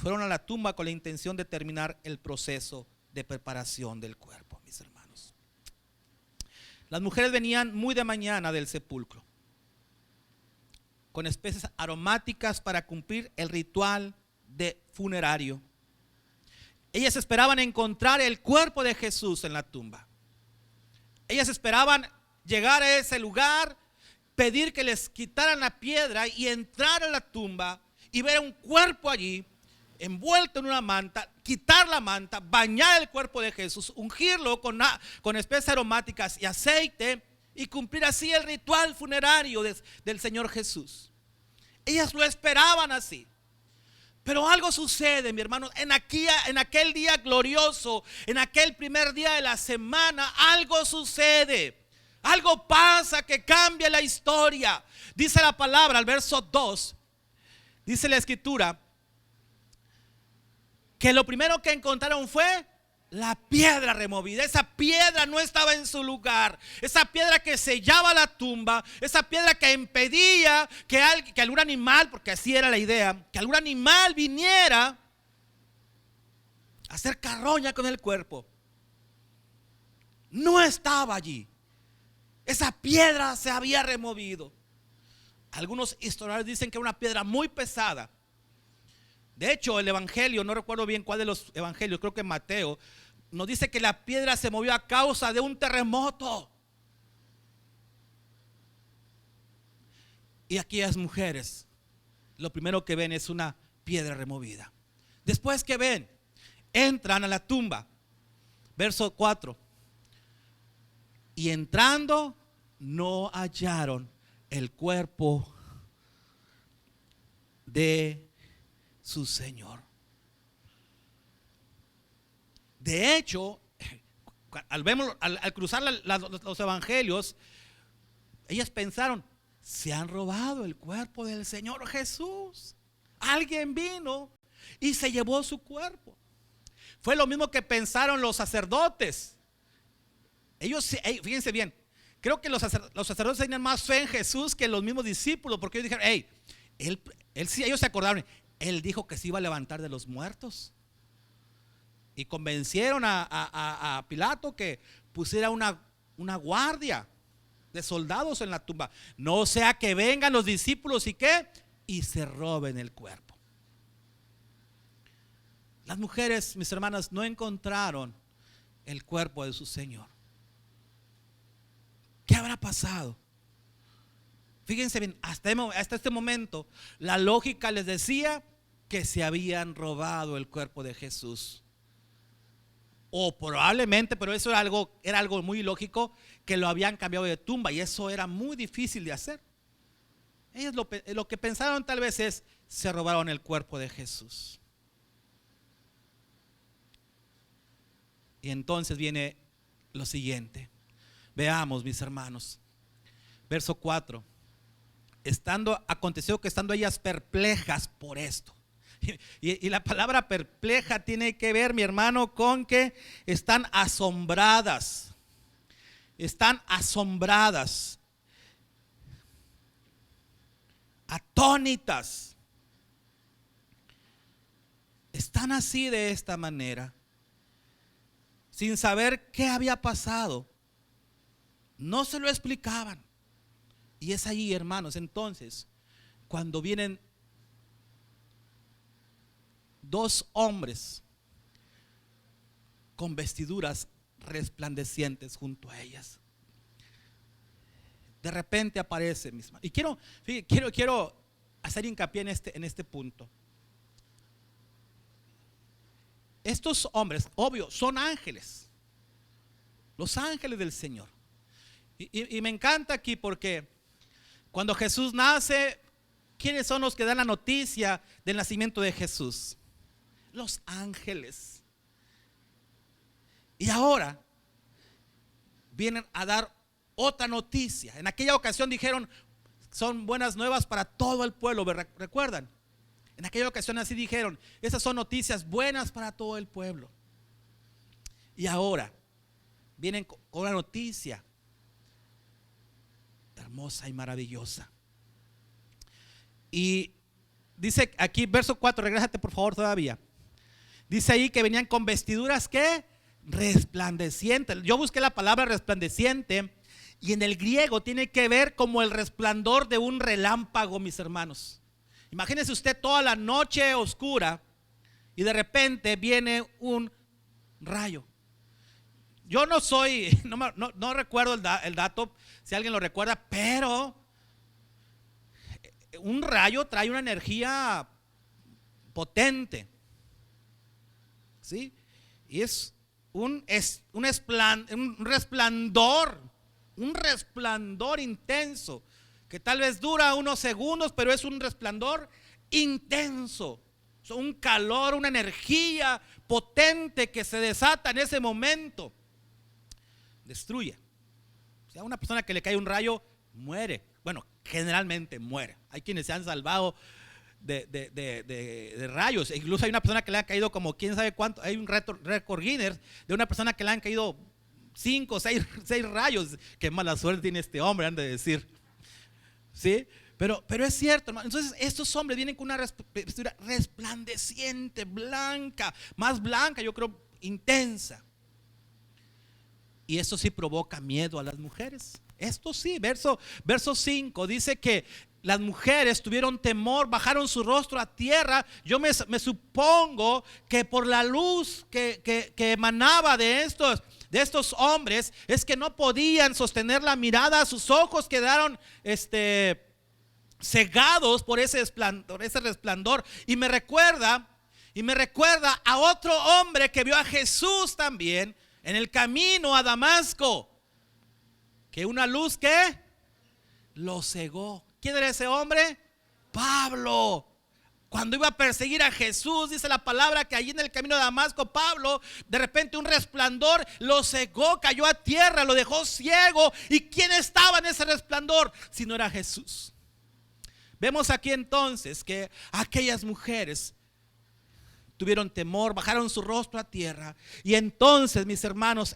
fueron a la tumba con la intención de terminar el proceso de preparación del cuerpo, mis hermanos. Las mujeres venían muy de mañana del sepulcro con especies aromáticas para cumplir el ritual de funerario. Ellas esperaban encontrar el cuerpo de Jesús en la tumba. Ellas esperaban llegar a ese lugar, pedir que les quitaran la piedra y entrar a la tumba y ver un cuerpo allí envuelto en una manta, quitar la manta, bañar el cuerpo de Jesús, ungirlo con especies aromáticas y aceite y cumplir así el ritual funerario del Señor Jesús. Ellas lo esperaban así. Pero algo sucede, mi hermano, en aquel día glorioso, en aquel primer día de la semana, algo sucede. Algo pasa que cambia la historia. Dice la palabra, al verso 2, dice la escritura, que lo primero que encontraron fue la piedra removida. Esa piedra no estaba en su lugar. Esa piedra que sellaba la tumba. Esa piedra que impedía que algún animal, porque así era la idea, que algún animal viniera a hacer carroña con el cuerpo. No estaba allí. Esa piedra se había removido. Algunos historiadores dicen que era una piedra muy pesada. De hecho, el evangelio, no recuerdo bien cuál de los evangelios, creo que Mateo, nos dice que la piedra se movió a causa de un terremoto. Y aquellas mujeres, lo primero que ven es una piedra removida. Después que ven, entran a la tumba. Verso 4. Y entrando, no hallaron el cuerpo de su Señor. De hecho, al cruzar los evangelios, ellas pensaron, se han robado el cuerpo del Señor Jesús. Alguien vino y se llevó su cuerpo. Fue lo mismo que pensaron los sacerdotes. Ellos, fíjense bien, creo que los sacerdotes tenían más fe en Jesús que los mismos discípulos, porque ellos dijeron, ellos se acordaron, Él dijo que se iba a levantar de los muertos. Y convencieron a Pilato que pusiera una guardia de soldados en la tumba. No sea que vengan los discípulos y se roben el cuerpo. Las mujeres, mis hermanas, no encontraron el cuerpo de su Señor. ¿Qué habrá pasado? Fíjense bien, hasta este momento la lógica les decía que se habían robado el cuerpo de Jesús. O probablemente, pero eso era algo muy lógico, que lo habían cambiado de tumba, y eso era muy difícil de hacer. Ellos lo que pensaron tal vez es, se robaron el cuerpo de Jesús. Y entonces viene lo siguiente. Veamos, mis hermanos. Verso 4. Aconteció que estando ellas perplejas por esto. Y la palabra perpleja tiene que ver, mi hermano, con que están asombradas. Están asombradas. Atónitas. Están así, de esta manera, sin saber qué había pasado. No se lo explicaban. Y es ahí, hermanos, entonces, cuando vienen dos hombres con vestiduras resplandecientes junto a ellas. De repente aparece, y quiero hacer hincapié en este punto. Estos hombres, obvio, son ángeles, los ángeles del Señor. Y me encanta aquí porque cuando Jesús nace, ¿quiénes son los que dan la noticia del nacimiento de Jesús? Los ángeles. Y ahora vienen a dar otra noticia. En aquella ocasión dijeron, son buenas nuevas para todo el pueblo, ¿recuerdan? En aquella ocasión así dijeron, esas son noticias buenas para todo el pueblo. Y ahora vienen con una noticia hermosa y maravillosa. Y dice aquí, verso 4, regrésate por favor todavía. Dice ahí que venían con vestiduras ¿qué? Resplandecientes. Yo busqué la palabra resplandeciente y en el griego tiene que ver como el resplandor de un relámpago, mis hermanos. Imagínese usted toda la noche oscura y de repente viene un rayo. Yo no recuerdo el dato, si alguien lo recuerda, pero un rayo trae una energía potente, ¿sí? Y es un resplandor intenso, que tal vez dura unos segundos, pero es un resplandor intenso, un calor, una energía potente que se desata en ese momento. Destruye. O sea, una persona que le cae un rayo muere. Bueno, generalmente muere. Hay quienes se han salvado de rayos. E incluso hay una persona que le ha caído como quién sabe cuánto. Hay un récord Guinness de una persona que le han caído 5 o 6 rayos. Qué mala suerte tiene este hombre, han de decir. ¿Sí? Pero es cierto, hermano. Entonces estos hombres vienen con una vestidura resplandeciente, blanca, más blanca, yo creo, intensa. Y eso sí provoca miedo a las mujeres. Esto sí, verso 5 dice que las mujeres tuvieron temor, bajaron su rostro a tierra. Yo me supongo que por la luz que emanaba de estos hombres, es que no podían sostener la mirada. Sus ojos quedaron cegados por ese resplandor. Y me recuerda a otro hombre que vio a Jesús también en el camino a Damasco, que una luz que lo cegó. ¿Quién era ese hombre? Pablo. Cuando iba a perseguir a Jesús, dice la palabra que allí en el camino de Damasco, Pablo, de repente un resplandor lo cegó, cayó a tierra, lo dejó ciego. ¿Y quién estaba en ese resplandor? Si no era Jesús. Vemos aquí entonces que aquellas mujeres tuvieron temor, bajaron su rostro a tierra. Y entonces, mis hermanos,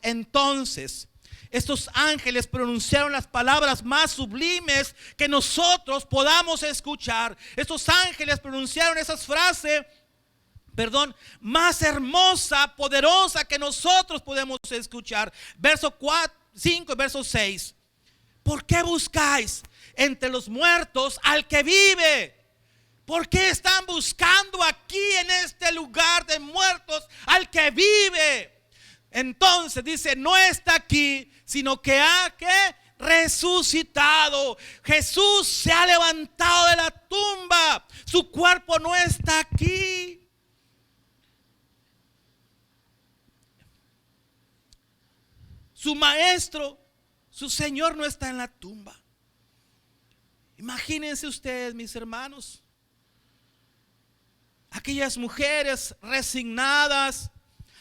estos ángeles pronunciaron las palabras más sublimes que nosotros podamos escuchar. Estos ángeles pronunciaron esas frases, más hermosa, poderosa que nosotros podemos escuchar. Verso 5 y verso 6. ¿Por qué buscáis entre los muertos al que vive? ¿Por qué están buscando aquí en este lugar de muertos al que vive? Entonces dice, no está aquí, sino que ha resucitado. Jesús se ha levantado de la tumba. Su cuerpo no está aquí. Su maestro, su Señor no está en la tumba. Imagínense ustedes, mis hermanos, aquellas mujeres resignadas,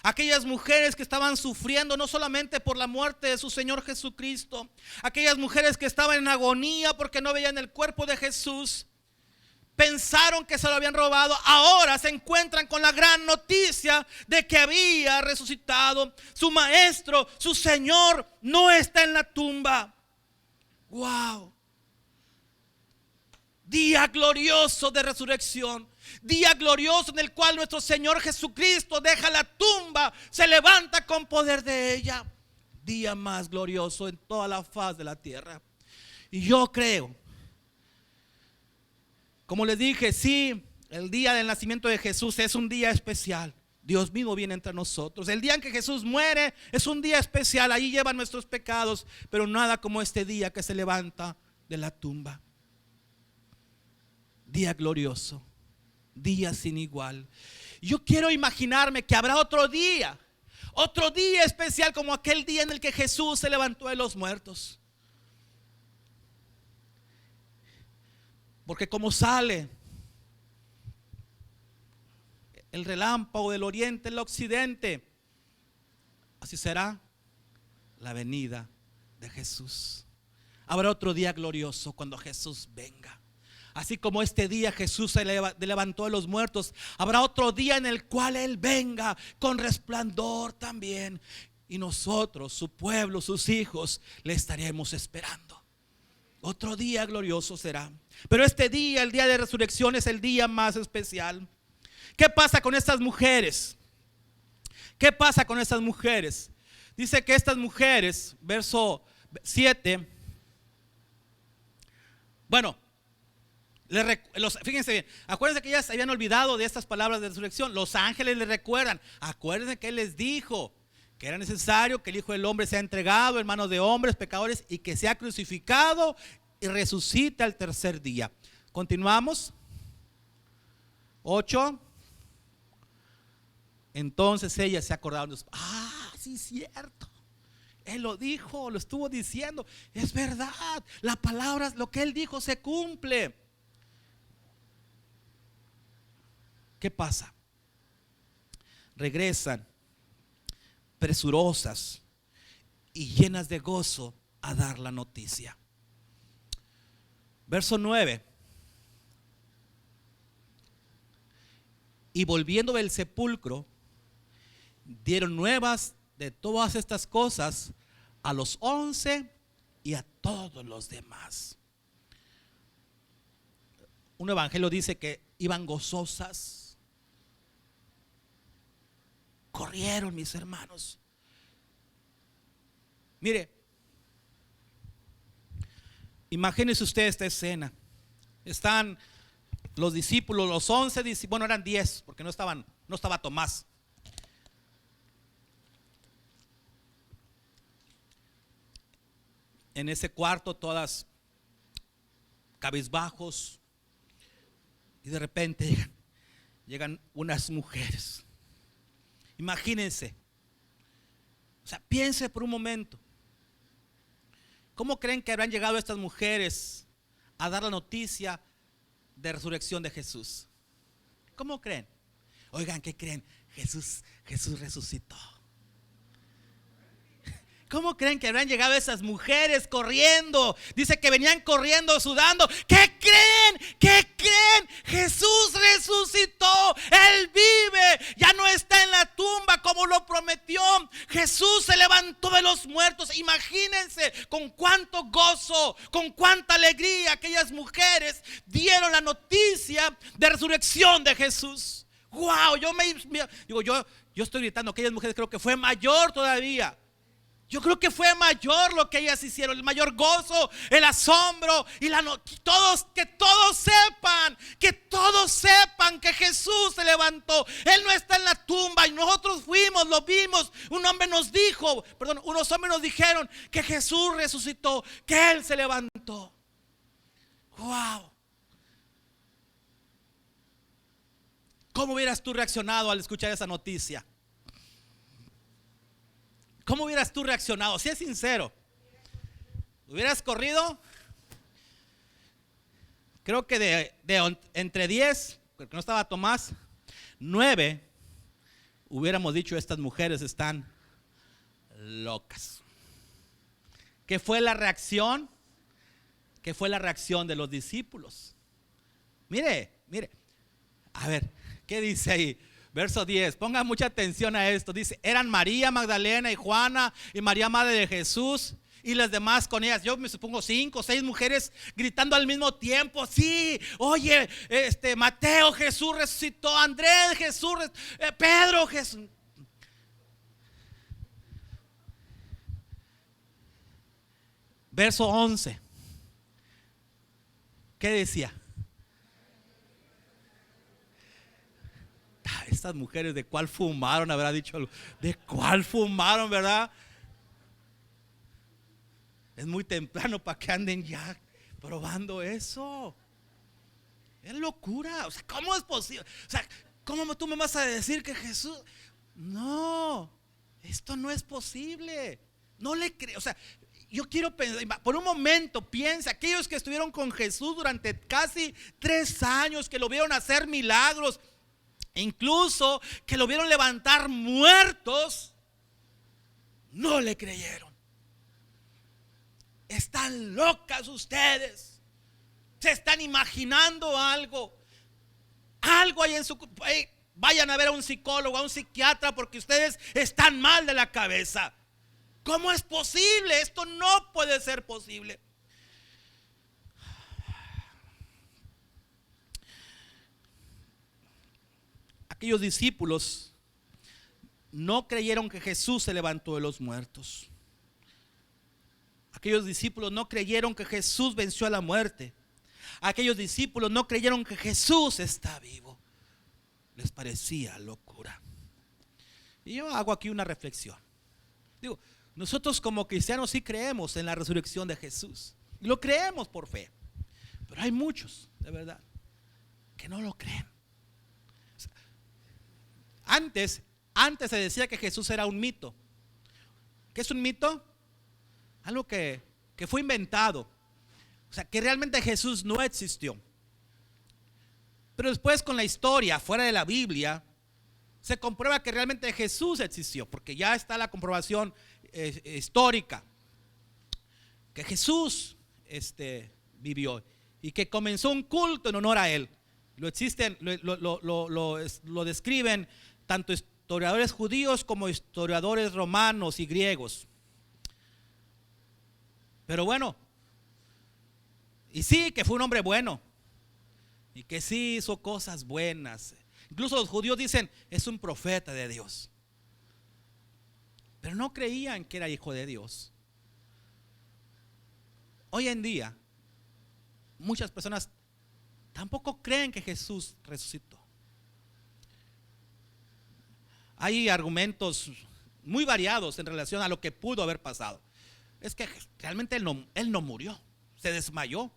aquellas mujeres que estaban sufriendo no solamente por la muerte de su Señor Jesucristo, aquellas mujeres que estaban en agonía porque no veían el cuerpo de Jesús, pensaron que se lo habían robado. Ahora se encuentran con la gran noticia de que había resucitado. Su maestro, su Señor no está en la tumba. Wow. Día glorioso de resurrección. Día glorioso en el cual nuestro Señor Jesucristo deja la tumba, se levanta con poder de ella. Día más glorioso en toda la faz de la tierra. Y yo creo, como les dije, sí, el día del nacimiento de Jesús es un día especial. Dios mismo viene entre nosotros. El día en que Jesús muere es un día especial. Ahí llevan nuestros pecados, pero nada como este día que se levanta de la tumba. Día glorioso, día sin igual. Yo quiero imaginarme que habrá otro día especial como aquel día en el que Jesús se levantó de los muertos. Porque como sale el relámpago del oriente al occidente, así será la venida de Jesús. Habrá otro día glorioso cuando Jesús venga. Así como este día Jesús se levantó de los muertos, habrá otro día en el cual Él venga con resplandor también. Y nosotros, su pueblo, sus hijos, le estaremos esperando. Otro día glorioso será. Pero este día, el día de resurrección, es el día más especial. ¿Qué pasa con estas mujeres? ¿Qué pasa con estas mujeres? Dice que estas mujeres, verso 7, fíjense bien, acuérdense que ellas se habían olvidado de estas palabras de resurrección. Los ángeles les recuerdan, acuérdense que Él les dijo que era necesario que el Hijo del Hombre sea entregado en manos de hombres pecadores y que sea crucificado y resucite al tercer día. Continuamos. 8. Entonces ellas se acordaron. Sí, es cierto. Él lo dijo, lo estuvo diciendo. Es verdad, la palabra, lo que Él dijo se cumple. ¿Qué pasa? Regresan presurosas y llenas de gozo a dar la noticia. Verso 9. Y volviendo del sepulcro, dieron nuevas de todas estas cosas a los 11 y a todos los demás. Un evangelio dice que iban gozosas. Corrieron, mis hermanos. Mire, imagínense usted esta escena. Están los discípulos, los 11 discípulos, bueno, eran 10, porque no estaba Tomás. En ese cuarto, todas cabizbajos, y de repente llegan unas mujeres. Imagínense, o sea, piense por un momento. ¿Cómo creen que habrán llegado estas mujeres a dar la noticia de resurrección de Jesús? ¿Cómo creen? Oigan, ¿qué creen? Jesús resucitó. ¿Cómo creen que habrán llegado esas mujeres corriendo? Dice que venían corriendo, sudando. ¿Qué creen? ¿Qué creen? Jesús resucitó. Él vive. Ya no está en la tumba como lo prometió. Jesús se levantó de los muertos. Imagínense con cuánto gozo, con cuánta alegría aquellas mujeres dieron la noticia de resurrección de Jesús. Wow, yo estoy gritando. Aquellas mujeres creo que fue mayor todavía. Yo creo que fue mayor lo que ellas hicieron, el mayor gozo, el asombro y que todos sepan que Jesús se levantó. Él no está en la tumba y nosotros fuimos, lo vimos. Unos hombres nos dijeron que Jesús resucitó, que Él se levantó. Wow. ¿Cómo hubieras tú reaccionado al escuchar esa noticia? ¿Cómo hubieras tú reaccionado? Si es sincero, ¿hubieras corrido? Creo que entre 10, porque no estaba Tomás, 9, hubiéramos dicho: estas mujeres están locas. ¿Qué fue la reacción? ¿Qué fue la reacción de los discípulos? Mire, a ver, ¿qué dice ahí? Verso 10, pongan mucha atención a esto. Dice, eran María Magdalena y Juana y María madre de Jesús y las demás con ellas. Yo me supongo 5 o 6 mujeres gritando al mismo tiempo. Sí, oye, Mateo, Jesús resucitó. Andrés, Jesús, Pedro, Jesús. Verso 11. ¿Qué decía? Estas mujeres, ¿de cuál fumaron? Habrá dicho, ¿de cuál fumaron, verdad? Es muy temprano para que anden ya probando eso. Es locura. O sea, ¿cómo es posible? O sea, ¿cómo tú me vas a decir que Jesús? No, esto no es posible. No le creo. O sea, yo quiero pensar, por un momento piensa, aquellos que estuvieron con Jesús durante casi 3 años, que lo vieron hacer milagros, incluso que lo vieron levantar muertos, no le creyeron. Están locas ustedes. Se están imaginando algo. Algo hay en su... Vayan a ver a un psicólogo, a un psiquiatra, porque ustedes están mal de la cabeza. ¿Cómo es posible? Esto no puede ser posible. Aquellos discípulos no creyeron que Jesús se levantó de los muertos. Aquellos discípulos no creyeron que Jesús venció a la muerte. Aquellos discípulos no creyeron que Jesús está vivo. Les parecía locura. Y yo hago aquí una reflexión. Digo, nosotros como cristianos sí creemos en la resurrección de Jesús. Y lo creemos por fe. Pero hay muchos, de verdad, que no lo creen. Antes se decía que Jesús era un mito. ¿Qué es un mito? Algo que fue inventado. O sea, que realmente Jesús no existió. Pero después, con la historia fuera de la Biblia, se comprueba que realmente Jesús existió, porque ya está la comprobación histórica que Jesús vivió y que comenzó un culto en honor a Él. lo describen tanto historiadores judíos como historiadores romanos y griegos. Pero bueno, y sí que fue un hombre bueno, y que sí hizo cosas buenas. Incluso los judíos dicen, es un profeta de Dios. Pero no creían que era hijo de Dios. Hoy en día, muchas personas tampoco creen que Jesús resucitó. Hay argumentos muy variados en relación a lo que pudo haber pasado. Es que realmente él no murió, se desmayó.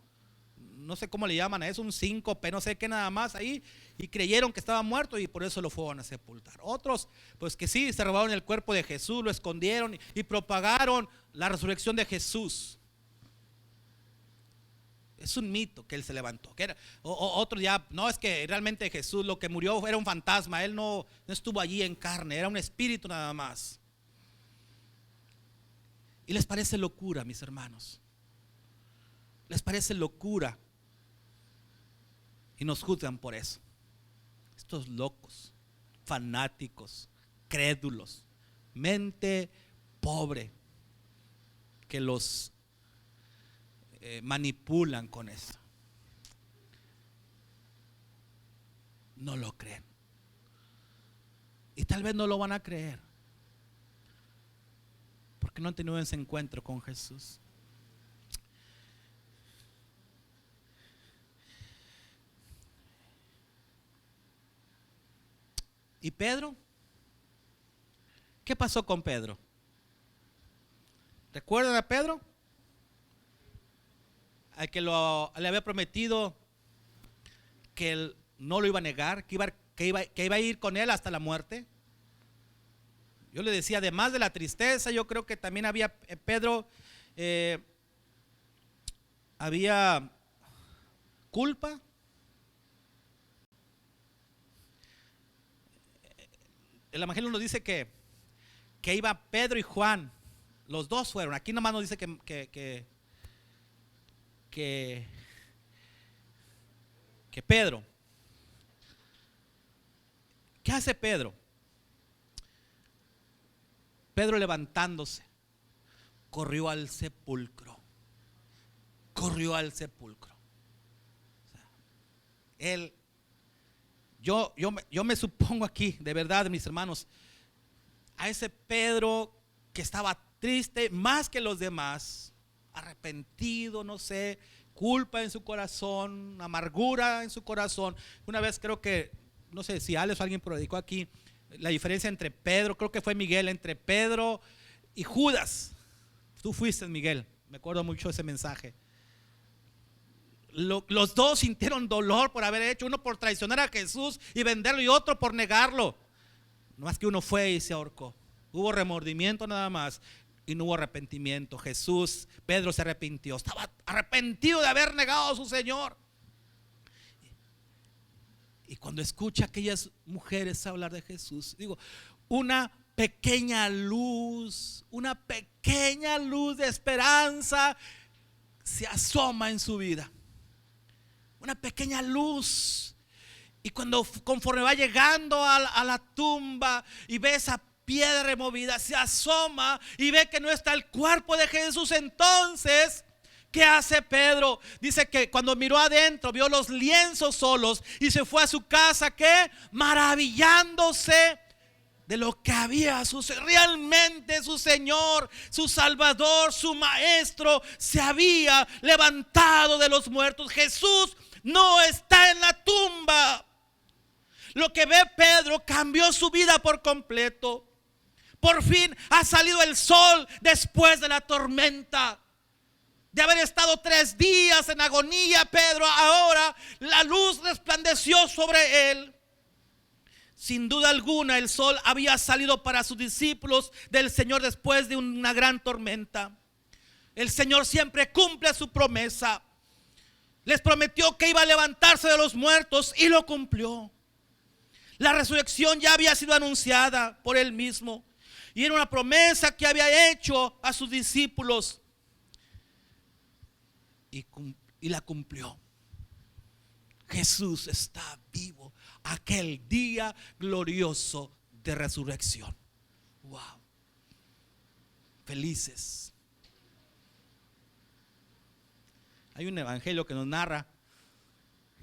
No sé cómo le llaman a eso, un síncope, no sé qué nada más ahí, y creyeron que estaba muerto y por eso lo fueron a sepultar. Otros, pues que sí, se robaron el cuerpo de Jesús, lo escondieron y propagaron la resurrección de Jesús. Es un mito que él se levantó. Otro ya, no, es que realmente Jesús lo que murió era un fantasma, él no estuvo allí en carne, era un espíritu nada más. Y les parece locura, mis hermanos. Les parece locura. Y nos juzgan por eso. Estos locos, fanáticos, crédulos, mente pobre, que los manipulan con eso. No lo creen. Y tal vez no lo van a creer, porque no han tenido ese encuentro con Jesús. ¿Y Pedro? ¿Qué pasó con Pedro? ¿Recuerdan a Pedro? Al que le había prometido que él no lo iba a negar, que iba a ir con él hasta la muerte. Yo le decía, además de la tristeza, yo creo que también había Pedro, había culpa. El evangelio nos dice que iba Pedro y Juan, los dos fueron. Aquí nomás nos dice que Pedro. ¿Qué hace Pedro? Pedro, levantándose, corrió al sepulcro. Corrió al sepulcro. O sea, él, yo me supongo aquí, de verdad, mis hermanos, a ese Pedro que estaba triste más que los demás, arrepentido, no sé, culpa en su corazón, amargura en su corazón. Una vez creo que, no sé si Alex o alguien predicó aquí la diferencia entre Pedro, creo que fue Miguel, entre Pedro y Judas. Tú fuiste, Miguel, me acuerdo mucho de ese mensaje. Los dos sintieron dolor por haber hecho, uno por traicionar a Jesús y venderlo, y otro por negarlo. No más que uno fue y se ahorcó. Hubo remordimiento nada más y no hubo arrepentimiento. Pedro se arrepintió, estaba arrepentido de haber negado a su Señor. Y cuando escucha a aquellas mujeres hablar de Jesús, digo, una pequeña luz de esperanza se asoma en su vida. Una pequeña luz. Y conforme va llegando a la tumba y ve esa piedra removida, se asoma y ve que no está el cuerpo de Jesús. Entonces, ¿qué hace Pedro? Dice que cuando miró adentro, vio los lienzos solos y se fue a su casa, ¿qué? Maravillándose de lo que había sucedido. Realmente su Señor, su Salvador, su Maestro se había levantado de los muertos. Jesús no está en la tumba. Lo que ve Pedro cambió su vida por completo. Por fin ha salido el sol después de la tormenta. De haber estado 3 días en agonía, Pedro, ahora la luz resplandeció sobre él. Sin duda alguna, el sol había salido para sus discípulos del Señor después de una gran tormenta. El Señor siempre cumple su promesa. Les prometió que iba a levantarse de los muertos y lo cumplió. La resurrección ya había sido anunciada por él mismo y era una promesa que había hecho a sus discípulos y la cumplió. Jesús está vivo. Aquel día glorioso de resurrección. Wow. Felices. Hay un evangelio que nos narra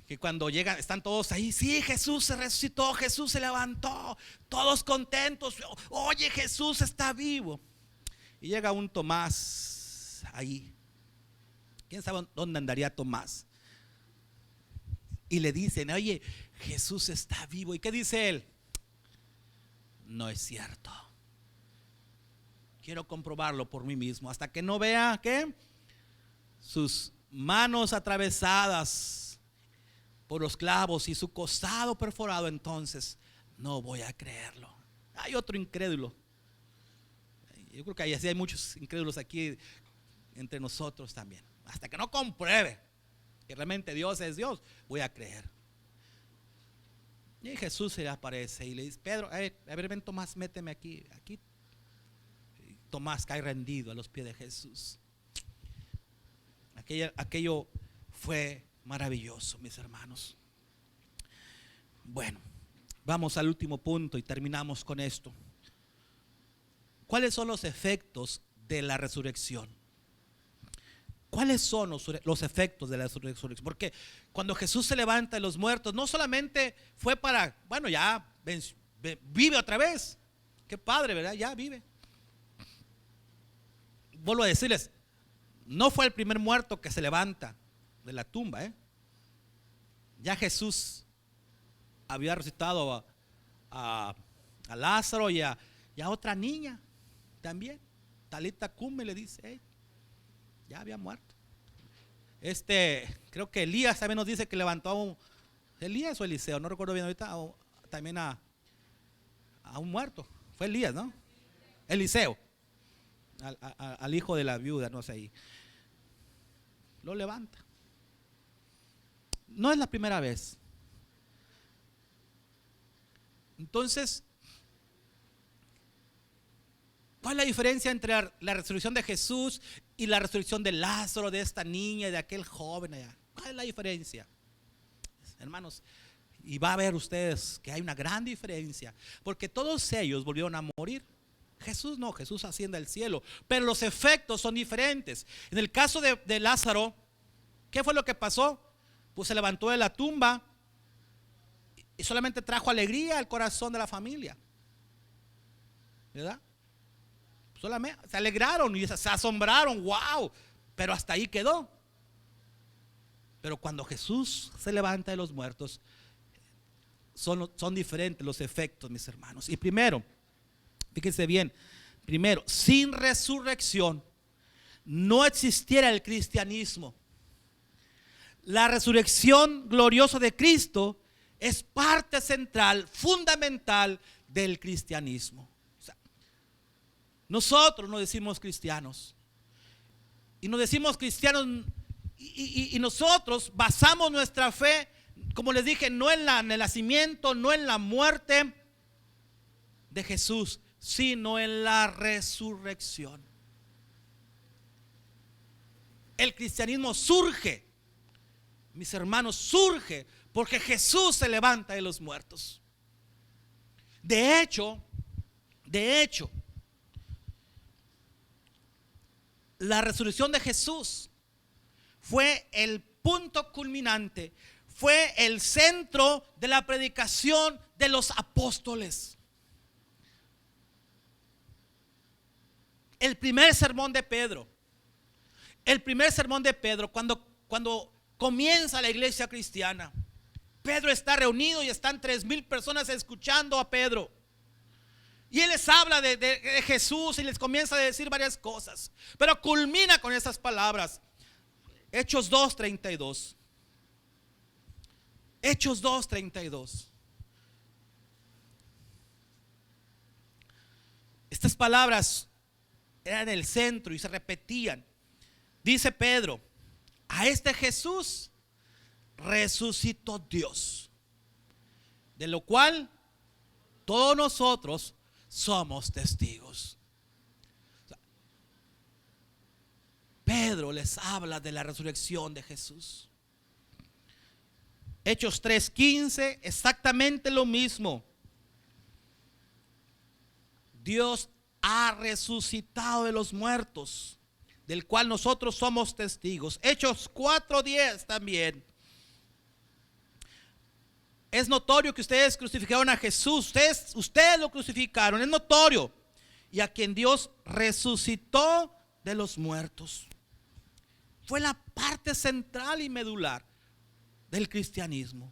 que cuando llegan, están todos ahí, sí, Jesús se resucitó, Jesús se levantó, todos contentos, oye, Jesús está vivo. Y llega un Tomás ahí. ¿Quién sabe dónde andaría Tomás? Y le dicen, oye, Jesús está vivo. ¿Y qué dice él? No es cierto. Quiero comprobarlo por mí mismo. Hasta que no vea, ¿qué? Sus manos atravesadas por los clavos y su costado perforado, entonces no voy a creerlo. Hay otro incrédulo. Yo creo que hay muchos incrédulos aquí entre nosotros también. Hasta que no compruebe que realmente Dios es Dios, voy a creer. Y Jesús se le aparece y le dice, Pedro, a ver, ven Tomás, méteme aquí. Y Tomás cae rendido a los pies de Jesús. Aquello fue maravilloso, mis hermanos. Bueno, vamos al último punto y terminamos con esto. ¿Cuáles son los efectos de la resurrección? ¿Cuáles son los efectos de la resurrección? Porque cuando Jesús se levanta de los muertos, no solamente fue para, bueno, ya vive otra vez. Qué padre, ¿verdad? Ya vive. Vuelvo a decirles, no fue el primer muerto que se levanta de la tumba, ¿eh? Ya Jesús había resucitado a Lázaro y a otra niña también. Talita Cume le dice, hey, ya había muerto. Creo que Elías también nos dice que levantó Elías o Eliseo, no recuerdo bien ahorita, también a un muerto. Fue Elías, ¿no? Eliseo, al hijo de la viuda, no sé ahí. Lo levanta. No es la primera vez. Entonces, ¿cuál es la diferencia entre la resurrección de Jesús y la resurrección de Lázaro, de esta niña y de aquel joven allá? ¿Cuál es la diferencia? Hermanos, y va a ver ustedes que hay una gran diferencia, porque todos ellos volvieron a morir. Jesús no, Jesús asciende al cielo, pero los efectos son diferentes. En el caso de Lázaro, ¿qué fue lo que pasó? Pues se levantó de la tumba y solamente trajo alegría al corazón de la familia, ¿verdad? Solamente se alegraron y se asombraron, wow, pero hasta ahí quedó. Pero cuando Jesús se levanta de los muertos, son diferentes los efectos, mis hermanos. Y primero, fíjense bien, primero, sin resurrección no existiera el cristianismo. La resurrección gloriosa de Cristo es parte central, fundamental del cristianismo. O sea, nosotros nos decimos cristianos. Y nos decimos cristianos y nosotros basamos nuestra fe, como les dije, no en el nacimiento, no en la muerte de Jesús, sino en la resurrección. El cristianismo surge, mis hermanos, surge porque Jesús se levanta de los muertos. De hecho, la resurrección de Jesús fue el punto culminante, fue el centro de la predicación de los apóstoles. El primer sermón de Pedro, cuando comienza la iglesia cristiana, Pedro está reunido y están 3,000 personas escuchando a Pedro. Y él les habla de Jesús y les comienza a decir varias cosas, pero culmina con esas palabras. Hechos 2:32. Hechos 2:32. Estas palabras eran el centro y se repetían. Dice Pedro: a este Jesús resucitó Dios, de lo cual todos nosotros somos testigos. Pedro les habla de la resurrección de Jesús. Hechos 3:15, exactamente lo mismo. Dios ha resucitado de los muertos, del cual nosotros somos testigos. Hechos 4:10 también. Es notorio que ustedes crucificaron a Jesús, ustedes lo crucificaron, es notorio. Y a quien Dios resucitó de los muertos. Fue la parte central y medular del cristianismo.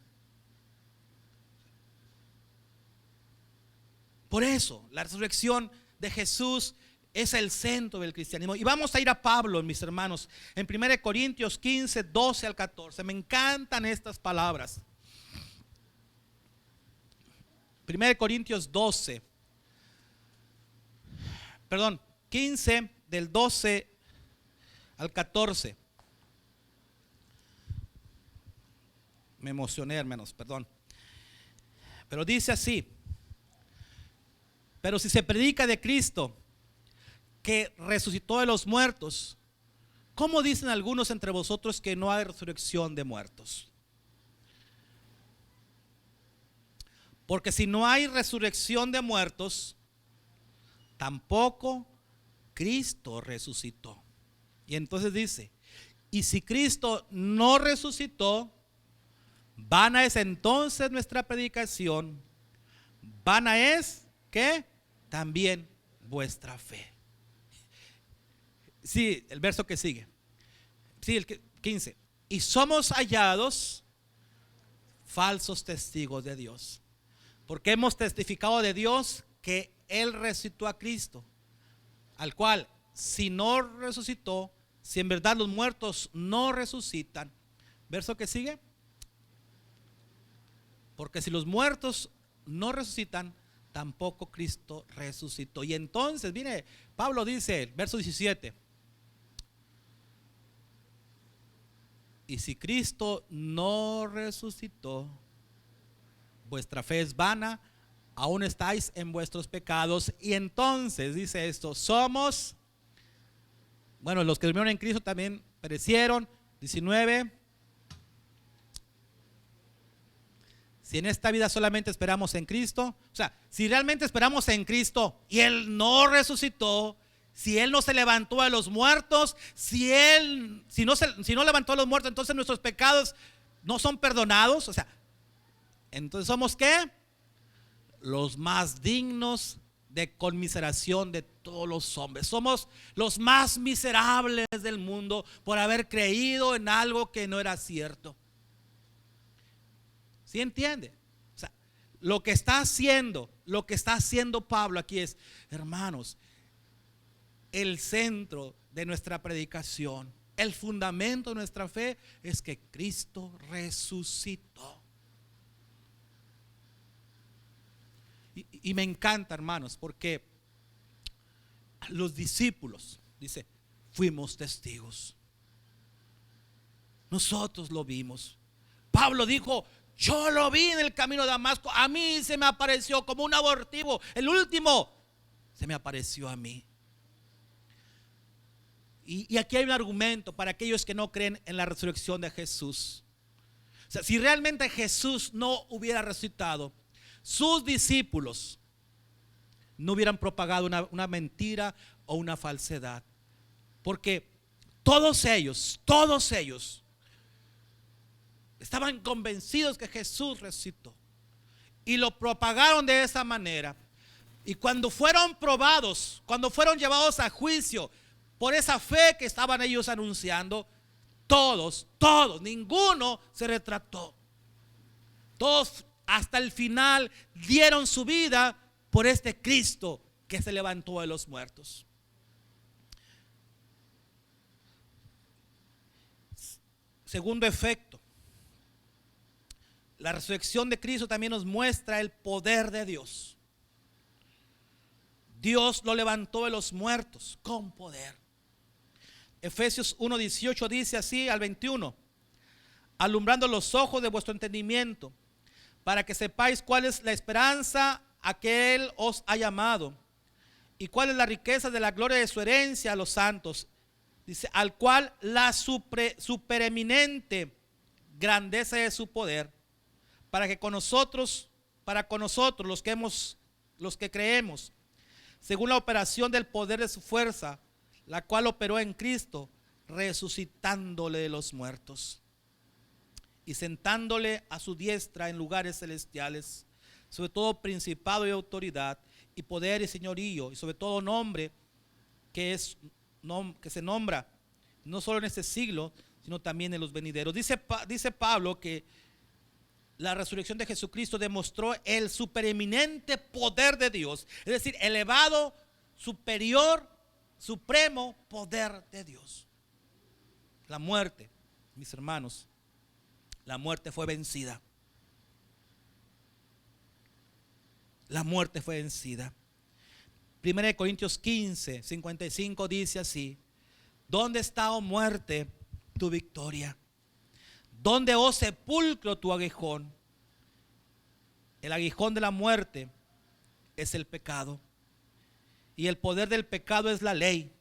Por eso, la resurrección de Jesús es el centro del cristianismo. Y vamos a ir a Pablo, mis hermanos, en 1 Corintios 15, 12 al 14. Me encantan estas palabras. 1 Corintios 15 del 12 al 14. Me emocioné, hermanos, perdón. Pero dice así: pero si se predica de Cristo, que resucitó de los muertos, ¿cómo dicen algunos entre vosotros que no hay resurrección de muertos? Porque si no hay resurrección de muertos, tampoco Cristo resucitó. Y entonces dice: y si Cristo no resucitó, vana es entonces nuestra predicación, vana es, ¿qué? También vuestra fe. Sí, el verso que sigue. Sí, el 15. Y somos hallados falsos testigos de Dios, porque hemos testificado de Dios que Él resucitó a Cristo, al cual si no resucitó, si en verdad los muertos no resucitan. Verso que sigue. Porque si los muertos no resucitan, tampoco Cristo resucitó. Y entonces, mire, Pablo dice, verso 17: y si Cristo no resucitó, vuestra fe es vana, aún estáis en vuestros pecados. Y entonces dice esto: somos, bueno, los que durmieron en Cristo también perecieron. 19. Si en esta vida solamente esperamos en Cristo, o sea, si realmente esperamos en Cristo y Él no resucitó, si Él no se levantó de los muertos, si no levantó a los muertos, entonces nuestros pecados no son perdonados. O sea, entonces somos ¿qué? Los más dignos de conmiseración de todos los hombres. Somos los más miserables del mundo por haber creído en algo que no era cierto. ¿Sí entiende? O sea, lo que está haciendo Pablo aquí es, hermanos, el centro de nuestra predicación, el fundamento de nuestra fe es que Cristo resucitó. Y me encanta, hermanos, porque los discípulos, dice, fuimos testigos. Nosotros lo vimos. Pablo dijo: yo lo vi en el camino de Damasco, a mí se me apareció como un abortivo, el último se me apareció a mí. Y aquí hay un argumento para aquellos que no creen en la resurrección de Jesús. O sea, si realmente Jesús no hubiera resucitado, sus discípulos no hubieran propagado una mentira o una falsedad, porque todos ellos estaban convencidos que Jesús resucitó y lo propagaron de esa manera. Y cuando fueron probados, cuando fueron llevados a juicio por esa fe que estaban ellos anunciando, todos, ninguno se retractó. Todos hasta el final dieron su vida por este Cristo que se levantó de los muertos. Segundo efecto, la resurrección de Cristo también nos muestra el poder de Dios. Dios lo levantó de los muertos con poder. Efesios 1:18 dice así al 21: alumbrando los ojos de vuestro entendimiento, para que sepáis cuál es la esperanza a que Él os ha llamado, y cuál es la riqueza de la gloria de su herencia a los santos. Dice, al cual la supereminente grandeza de su poder para con nosotros los que creemos, según la operación del poder de su fuerza, la cual operó en Cristo, resucitándole de los muertos y sentándole a su diestra en lugares celestiales, sobre todo principado y autoridad y poder y señorío, y sobre todo nombre que se nombra no solo en este siglo, sino también en los venideros. Dice Pablo que la resurrección de Jesucristo demostró el supereminente poder de Dios, es decir, elevado, superior, supremo poder de Dios. La muerte, mis hermanos, la muerte fue vencida. La muerte fue vencida. 1 Corintios 15, 55 dice así: ¿dónde está, oh muerte, tu victoria? ¿Dónde, oh sepulcro, tu aguijón? El aguijón de la muerte es el pecado, y el poder del pecado es la ley.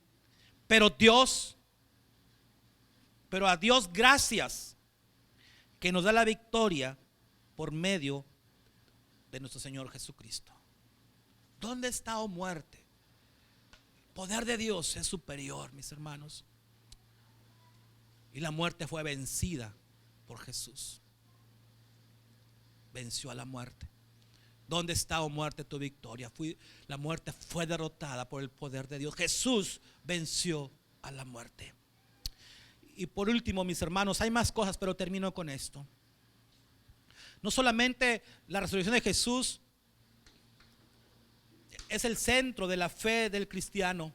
Pero a Dios gracias, que nos da la victoria por medio de nuestro Señor Jesucristo. ¿Dónde está, oh muerte? El poder de Dios es superior, mis hermanos. Y la muerte fue vencida por Jesús. Venció a la muerte. ¿Dónde está, oh muerte, tu victoria? La muerte fue derrotada por el poder de Dios. Jesús venció a la muerte. Y por último, mis hermanos, hay más cosas, pero termino con esto. No solamente la resurrección de Jesús es el centro de la fe del cristiano,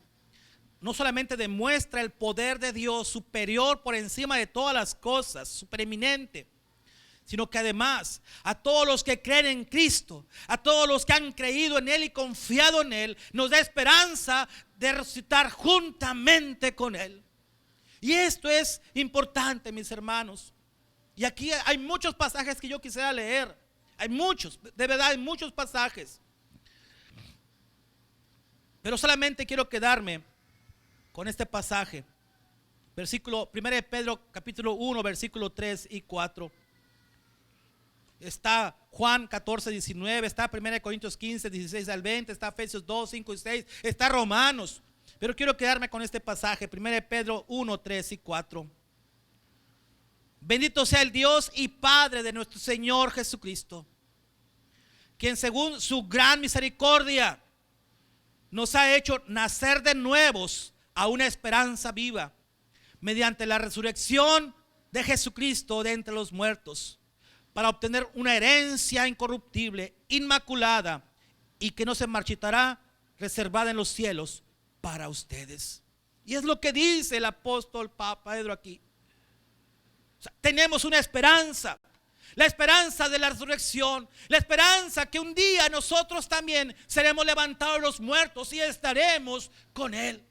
no solamente demuestra el poder de Dios superior por encima de todas las cosas, supereminente, sino que además a todos los que creen en Cristo, a todos los que han creído en Él y confiado en Él, nos da esperanza de resucitar juntamente con Él. Y esto es importante, mis hermanos. Y aquí hay muchos pasajes que yo quisiera leer. Hay muchos, de verdad hay muchos pasajes. Pero solamente quiero quedarme con este pasaje. Versículo 1 de Pedro capítulo 1, versículo 3 y 4. Está Juan 14, 19, está 1 Corintios 15, 16 al 20, está Efesios 2, 5 y 6, está Romanos. Pero quiero quedarme con este pasaje, 1 Pedro 1, 3 y 4. Bendito sea el Dios y Padre de nuestro Señor Jesucristo, quien según su gran misericordia nos ha hecho nacer de nuevos a una esperanza viva, mediante la resurrección de Jesucristo de entre los muertos, para obtener una herencia incorruptible, inmaculada y que no se marchitará, reservada en los cielos para ustedes. Y es lo que dice el apóstol Papa Pedro aquí. O sea, tenemos una esperanza, la esperanza de la resurrección, la esperanza que un día nosotros también seremos levantados de los muertos y estaremos con Él.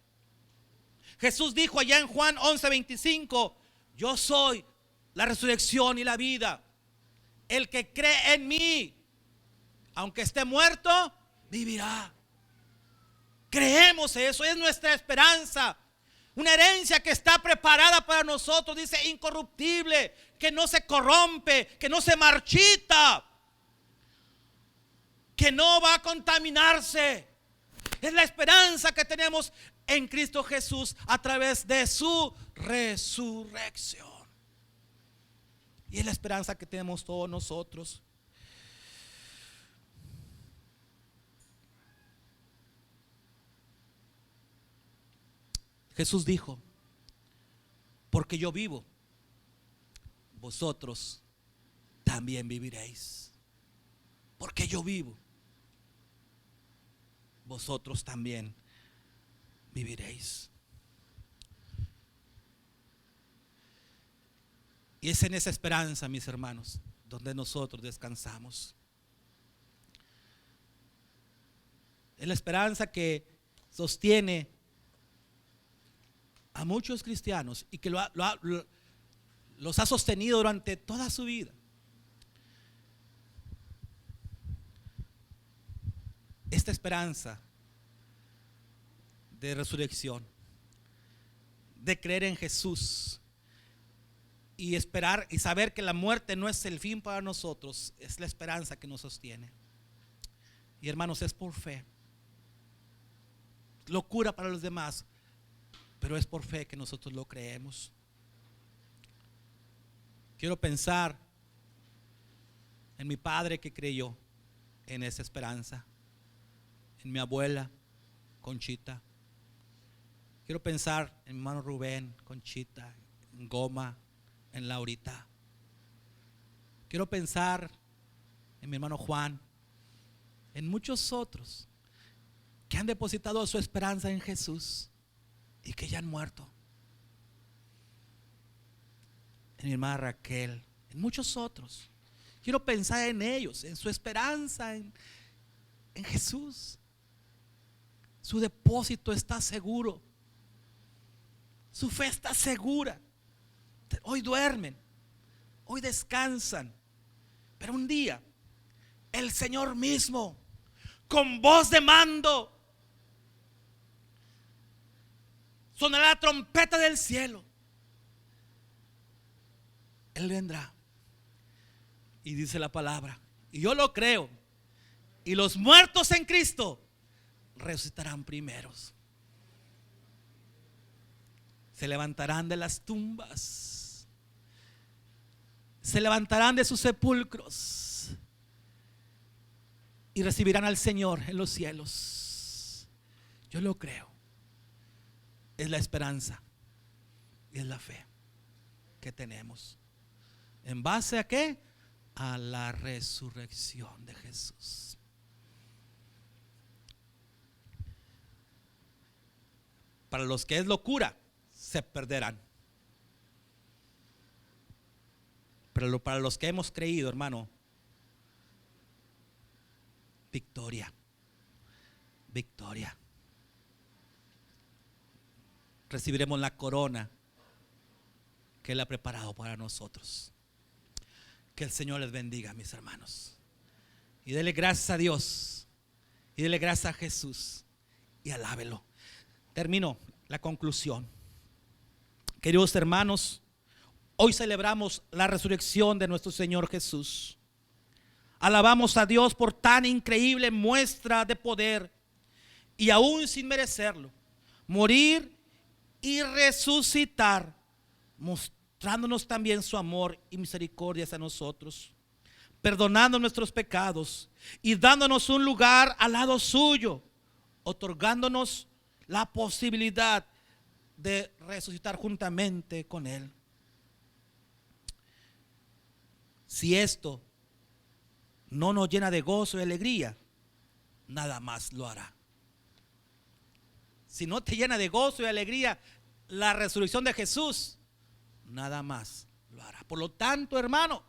Jesús dijo allá en Juan 11:25: yo soy la resurrección y la vida. El que cree en mí, aunque esté muerto, vivirá. Creemos eso, es nuestra esperanza. Una herencia que está preparada para nosotros, dice, incorruptible, que no se corrompe, que no se marchita, que no va a contaminarse. Es la esperanza que tenemos en Cristo Jesús a través de su resurrección. Y es la esperanza que tenemos todos nosotros. Jesús dijo: porque yo vivo, vosotros también viviréis. Porque yo vivo, vosotros también viviréis. Y es en esa esperanza, mis hermanos, donde nosotros descansamos. Es la esperanza que sostiene a muchos cristianos y que los ha sostenido durante toda su vida. Esta esperanza de resurrección, de creer en Jesús, y esperar y saber que la muerte no es el fin para nosotros, es la esperanza que nos sostiene. Y hermanos, es por fe. Locura para los demás, pero es por fe que nosotros lo creemos. Quiero pensar en mi padre que creyó en esa esperanza, en mi abuela Conchita. Quiero pensar en mi hermano Rubén, Conchita, en Goma, en Laurita. Quiero pensar en mi hermano Juan, en muchos otros que han depositado su esperanza en Jesús y que ya han muerto. En mi hermana Raquel, en muchos otros. Quiero pensar en ellos, en su esperanza en Jesús. Su depósito está seguro. Su fe está segura. Hoy duermen, hoy descansan, pero un día el Señor mismo, con voz de mando, sonará la trompeta del cielo. Él vendrá y dice la palabra, y yo lo creo, y los muertos en Cristo resucitarán primeros. Se levantarán de las tumbas, se levantarán de sus sepulcros y recibirán al Señor en los cielos. Yo lo creo. Es la esperanza y es la fe que tenemos. ¿En base a qué? A la resurrección de Jesús. Para los que es locura, se perderán. Pero para los que hemos creído, hermano, victoria, victoria. Recibiremos la corona que Él ha preparado para nosotros. Que el Señor les bendiga, mis hermanos. Y dele gracias a Dios. Y dele gracias a Jesús. Y alábelo. Termino la conclusión. Queridos hermanos, hoy celebramos la resurrección de nuestro Señor Jesús. Alabamos a Dios por tan increíble muestra de poder y aún sin merecerlo, morir y resucitar, mostrándonos también su amor y misericordia hacia nosotros, perdonando nuestros pecados y dándonos un lugar al lado suyo, otorgándonos la posibilidad de resucitar juntamente con Él. Si esto no nos llena de gozo y alegría, nada más lo hará. Si no te llena de gozo y alegría la resurrección de Jesús, nada más lo hará. Por lo tanto, hermano,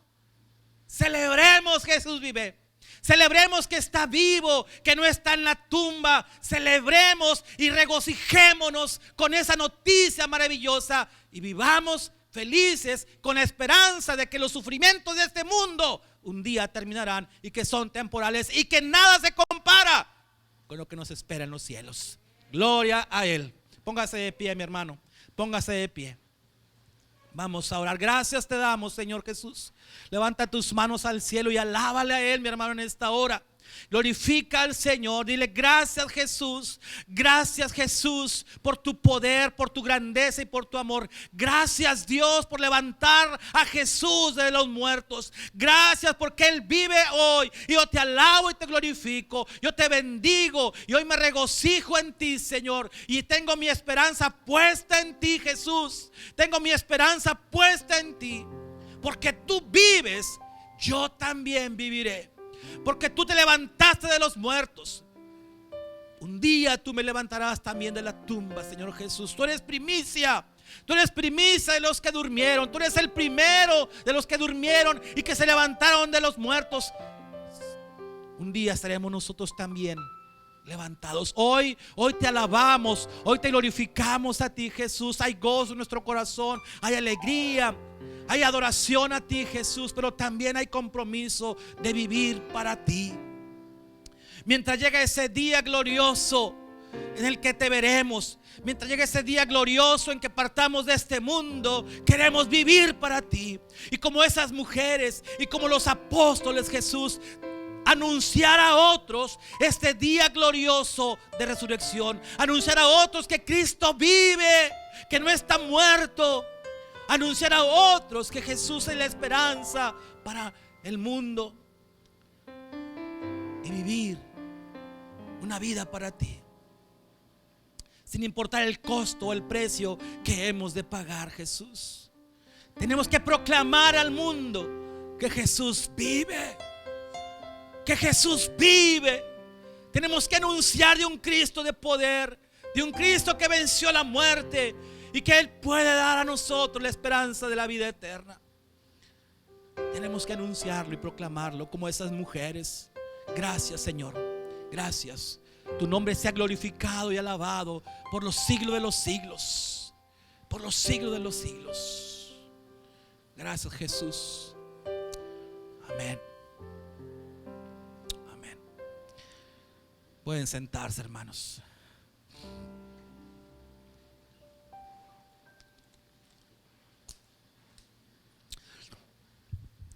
celebremos que Jesús vive. Celebremos que está vivo, que no está en la tumba. Celebremos y regocijémonos con esa noticia maravillosa y vivamos felices con la esperanza de que los sufrimientos de este mundo un día terminarán y que son temporales y que nada se compara con lo que nos espera en los cielos. Gloria a Él. Póngase de pie, mi hermano. Póngase de pie. Vamos a orar. Gracias te damos, Señor Jesús. Levanta tus manos al cielo y alábale a Él, mi hermano, en esta hora. Glorifica al Señor. Dile gracias, Jesús. Gracias, Jesús, por tu poder, por tu grandeza y por tu amor. Gracias, Dios, por levantar a Jesús de los muertos. Gracias porque Él vive hoy. Y yo te alabo y te glorifico. Yo te bendigo y hoy me regocijo en ti, Señor. Y tengo mi esperanza puesta en ti, Jesús. Tengo mi esperanza puesta en ti. Porque tú vives, yo también viviré. Porque tú te levantaste de los muertos. Un día tú me levantarás también de la tumba, Señor Jesús. Tú eres primicia. Tú eres primicia de los que durmieron. Tú eres el primero de los que durmieron y que se levantaron de los muertos. Un día estaremos nosotros también levantados. Hoy te alabamos. Hoy te glorificamos a ti, Jesús. Hay gozo en nuestro corazón. Hay alegría. Hay adoración a ti, Jesús, pero también hay compromiso de vivir para ti. Mientras llega ese día glorioso, en el que te veremos. Mientras llegue ese día glorioso en que partamos de este mundo, queremos vivir para ti. Y como esas mujeres y como los apóstoles, Jesús, anunciar a otros este día glorioso de resurrección. Anunciar a otros que Cristo vive, que no está muerto. Anunciar a otros que Jesús es la esperanza para el mundo. Y vivir una vida para ti, sin importar el costo o el precio que hemos de pagar, Jesús. Tenemos que proclamar al mundo que Jesús vive. Que Jesús vive. Tenemos que anunciar de un Cristo de poder, de un Cristo que venció la muerte y que Él puede dar a nosotros la esperanza de la vida eterna. Tenemos que anunciarlo y proclamarlo como esas mujeres. Gracias, Señor. Gracias. Tu nombre sea glorificado y alabado por los siglos de los siglos. Por los siglos de los siglos. Gracias, Jesús. Amén. Amén. Pueden sentarse, hermanos.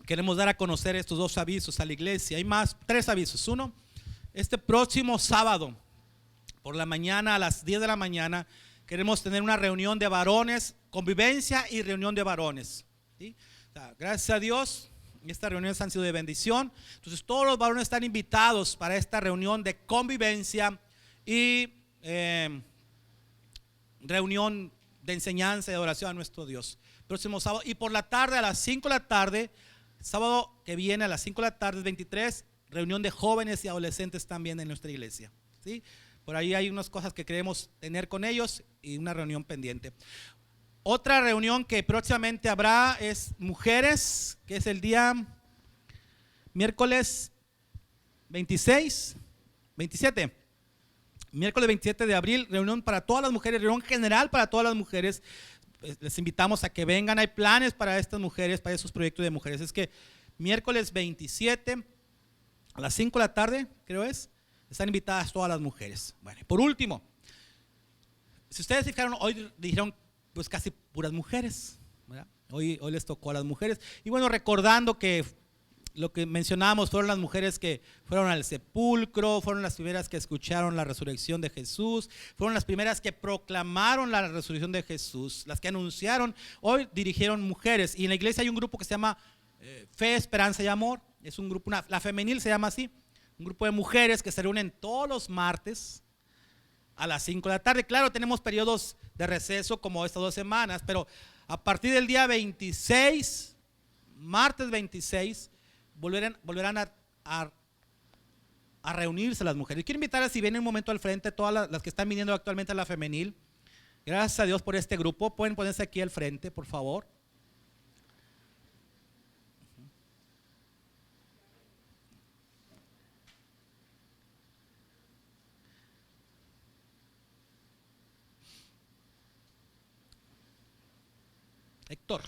Queremos dar a conocer estos dos avisos a la iglesia. Hay más, 3 avisos. Uno, este próximo sábado por la mañana, a las 10 de la mañana, queremos tener una reunión de varones, convivencia y reunión de varones, ¿sí? O sea, gracias a Dios, estas reuniones han sido de bendición. Entonces todos los varones están invitados para esta reunión de convivencia y reunión de enseñanza y adoración a nuestro Dios. Próximo sábado, y por la tarde, a las 5 de la tarde, sábado que viene a las 5 de la tarde, 23, reunión de jóvenes y adolescentes también en nuestra iglesia, ¿sí? Por ahí hay unas cosas que queremos tener con ellos y una reunión pendiente. Otra reunión que próximamente habrá es mujeres, que es el día miércoles 27, miércoles 27 de abril, reunión para todas las mujeres, reunión general para todas las mujeres. Les invitamos a que vengan, hay planes para estas mujeres, para esos proyectos de mujeres. Es que miércoles 27 a las 5 de la tarde, creo están invitadas todas las mujeres. Bueno, y por último, si ustedes fijaron, hoy dijeron pues casi puras mujeres, ¿verdad? Hoy les tocó a las mujeres. Y bueno, recordando que lo que mencionábamos fueron las mujeres que fueron al sepulcro, fueron las primeras que escucharon la resurrección de Jesús, fueron las primeras que proclamaron la resurrección de Jesús, las que anunciaron. Hoy dirigieron mujeres, y en la iglesia hay un grupo que se llama Fe, Esperanza y Amor. Es un grupo, la femenil se llama así, un grupo de mujeres que se reúnen todos los martes a las 5 de la tarde. Claro, tenemos periodos de receso como estas 2 semanas, pero a partir del día 26, martes 26, volverán a reunirse las mujeres. Quiero invitarlas, si vienen un momento al frente, todas las que están viniendo actualmente a la femenil. Gracias a Dios por este grupo. Pueden ponerse aquí al frente, por favor. Héctor,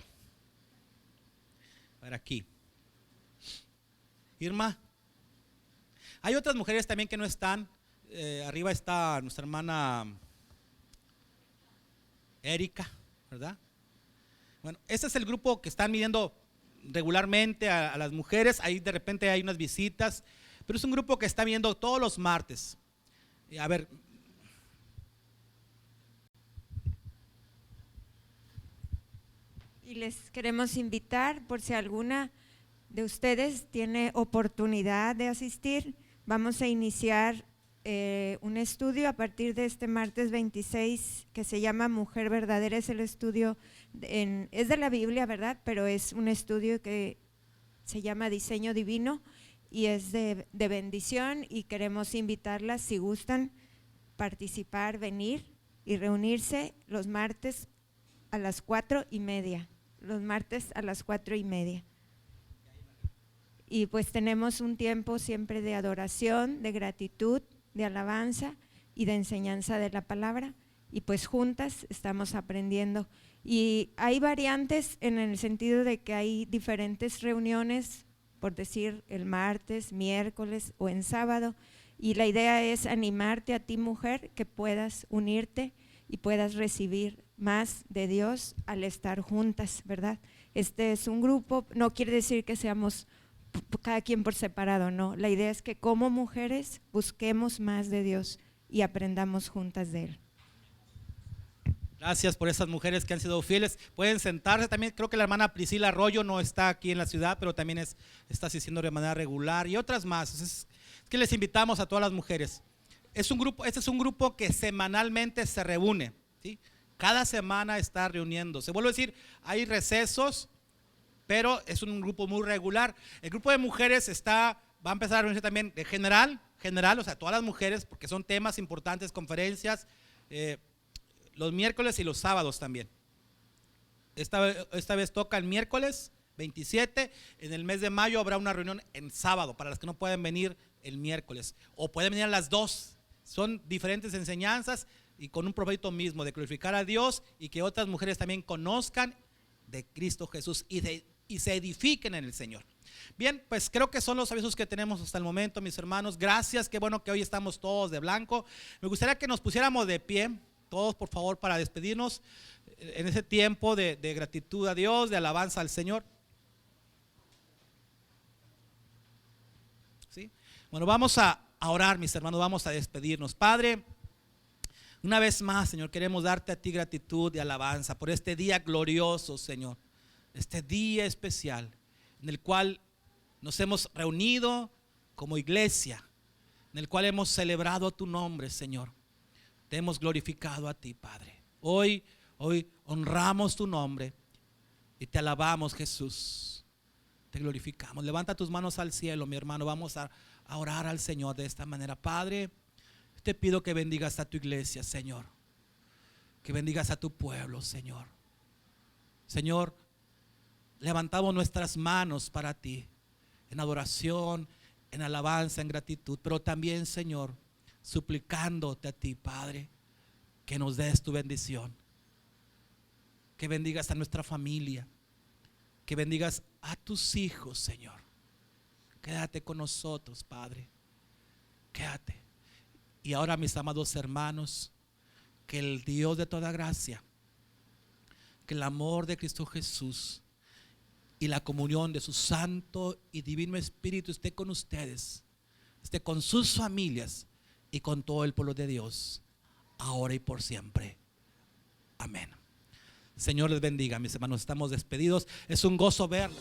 para aquí. Irma. Hay otras mujeres también que no están. Arriba está nuestra hermana Erika, ¿verdad? Bueno, este es el grupo que están midiendo regularmente a las mujeres. Ahí de repente hay unas visitas, pero es un grupo que está viendo todos los martes. A ver. Y les queremos invitar, por si alguna de ustedes tiene oportunidad de asistir, vamos a iniciar un estudio a partir de este martes 26 que se llama Mujer Verdadera. Es el estudio, es de la Biblia, ¿verdad? Pero es un estudio que se llama Diseño Divino y es de bendición, y queremos invitarlas, si gustan, participar, venir y reunirse los martes a las 4:30. Los martes a las 4:30. Y pues tenemos un tiempo siempre de adoración, de gratitud, de alabanza y de enseñanza de la palabra. Y pues juntas estamos aprendiendo. Y hay variantes en el sentido de que hay diferentes reuniones, por decir el martes, miércoles o en sábado. Y la idea es animarte a ti, mujer, que puedas unirte y puedas recibir más de Dios al estar juntas, ¿verdad? Este es un grupo, no quiere decir que seamos cada quien por separado, no. La idea es que como mujeres busquemos más de Dios y aprendamos juntas de Él. Gracias por esas mujeres que han sido fieles. Pueden sentarse también. Creo que la hermana Priscila Arroyo no está aquí en la ciudad, pero también está asistiendo de manera regular, y otras más. Es que les invitamos a todas las mujeres. Este es un grupo que semanalmente se reúne, ¿sí? Cada semana está reuniéndose. Vuelvo a decir, hay recesos, pero es un grupo muy regular. El grupo de mujeres va a empezar a reunirse también de general, o sea, todas las mujeres, porque son temas importantes, conferencias, los miércoles y los sábados también. Esta vez toca el miércoles 27. En el mes de mayo habrá una reunión en sábado para las que no pueden venir el miércoles, o pueden venir a las 2. Son diferentes enseñanzas y con un propósito mismo de glorificar a Dios y que otras mujeres también conozcan de Cristo Jesús y se edifiquen en el Señor. Bien, pues creo que son los avisos que tenemos hasta el momento, mis hermanos. Gracias, qué bueno que hoy estamos todos de blanco. Me gustaría que nos pusiéramos de pie, todos por favor, para despedirnos en ese tiempo de gratitud a Dios, de alabanza al Señor. ¿Sí? Bueno, vamos a orar, mis hermanos, vamos a despedirnos. Padre, una vez más, Señor, queremos darte a ti gratitud y alabanza por este día glorioso, Señor, este día especial en el cual nos hemos reunido como iglesia, en el cual hemos celebrado tu nombre, Señor. Te hemos glorificado a ti, Padre. Hoy honramos tu nombre y te alabamos, Jesús. Te glorificamos. Levanta tus manos al cielo, mi hermano. Vamos a orar al Señor de esta manera. Padre, te pido que bendigas a tu iglesia, Señor. Que bendigas a tu pueblo, Señor. Señor, levantamos nuestras manos para ti, en adoración, en alabanza, en gratitud, pero también, Señor, suplicándote a ti, Padre, que nos des tu bendición, que bendigas a nuestra familia, que bendigas a tus hijos, Señor. Quédate con nosotros, Padre, quédate. Y ahora, mis amados hermanos, que el Dios de toda gracia, que el amor de Cristo Jesús y la comunión de su Santo y Divino Espíritu esté con ustedes, esté con sus familias y con todo el pueblo de Dios, ahora y por siempre. Amén. Señor les bendiga, mis hermanos. Estamos despedidos. Es un gozo verlos.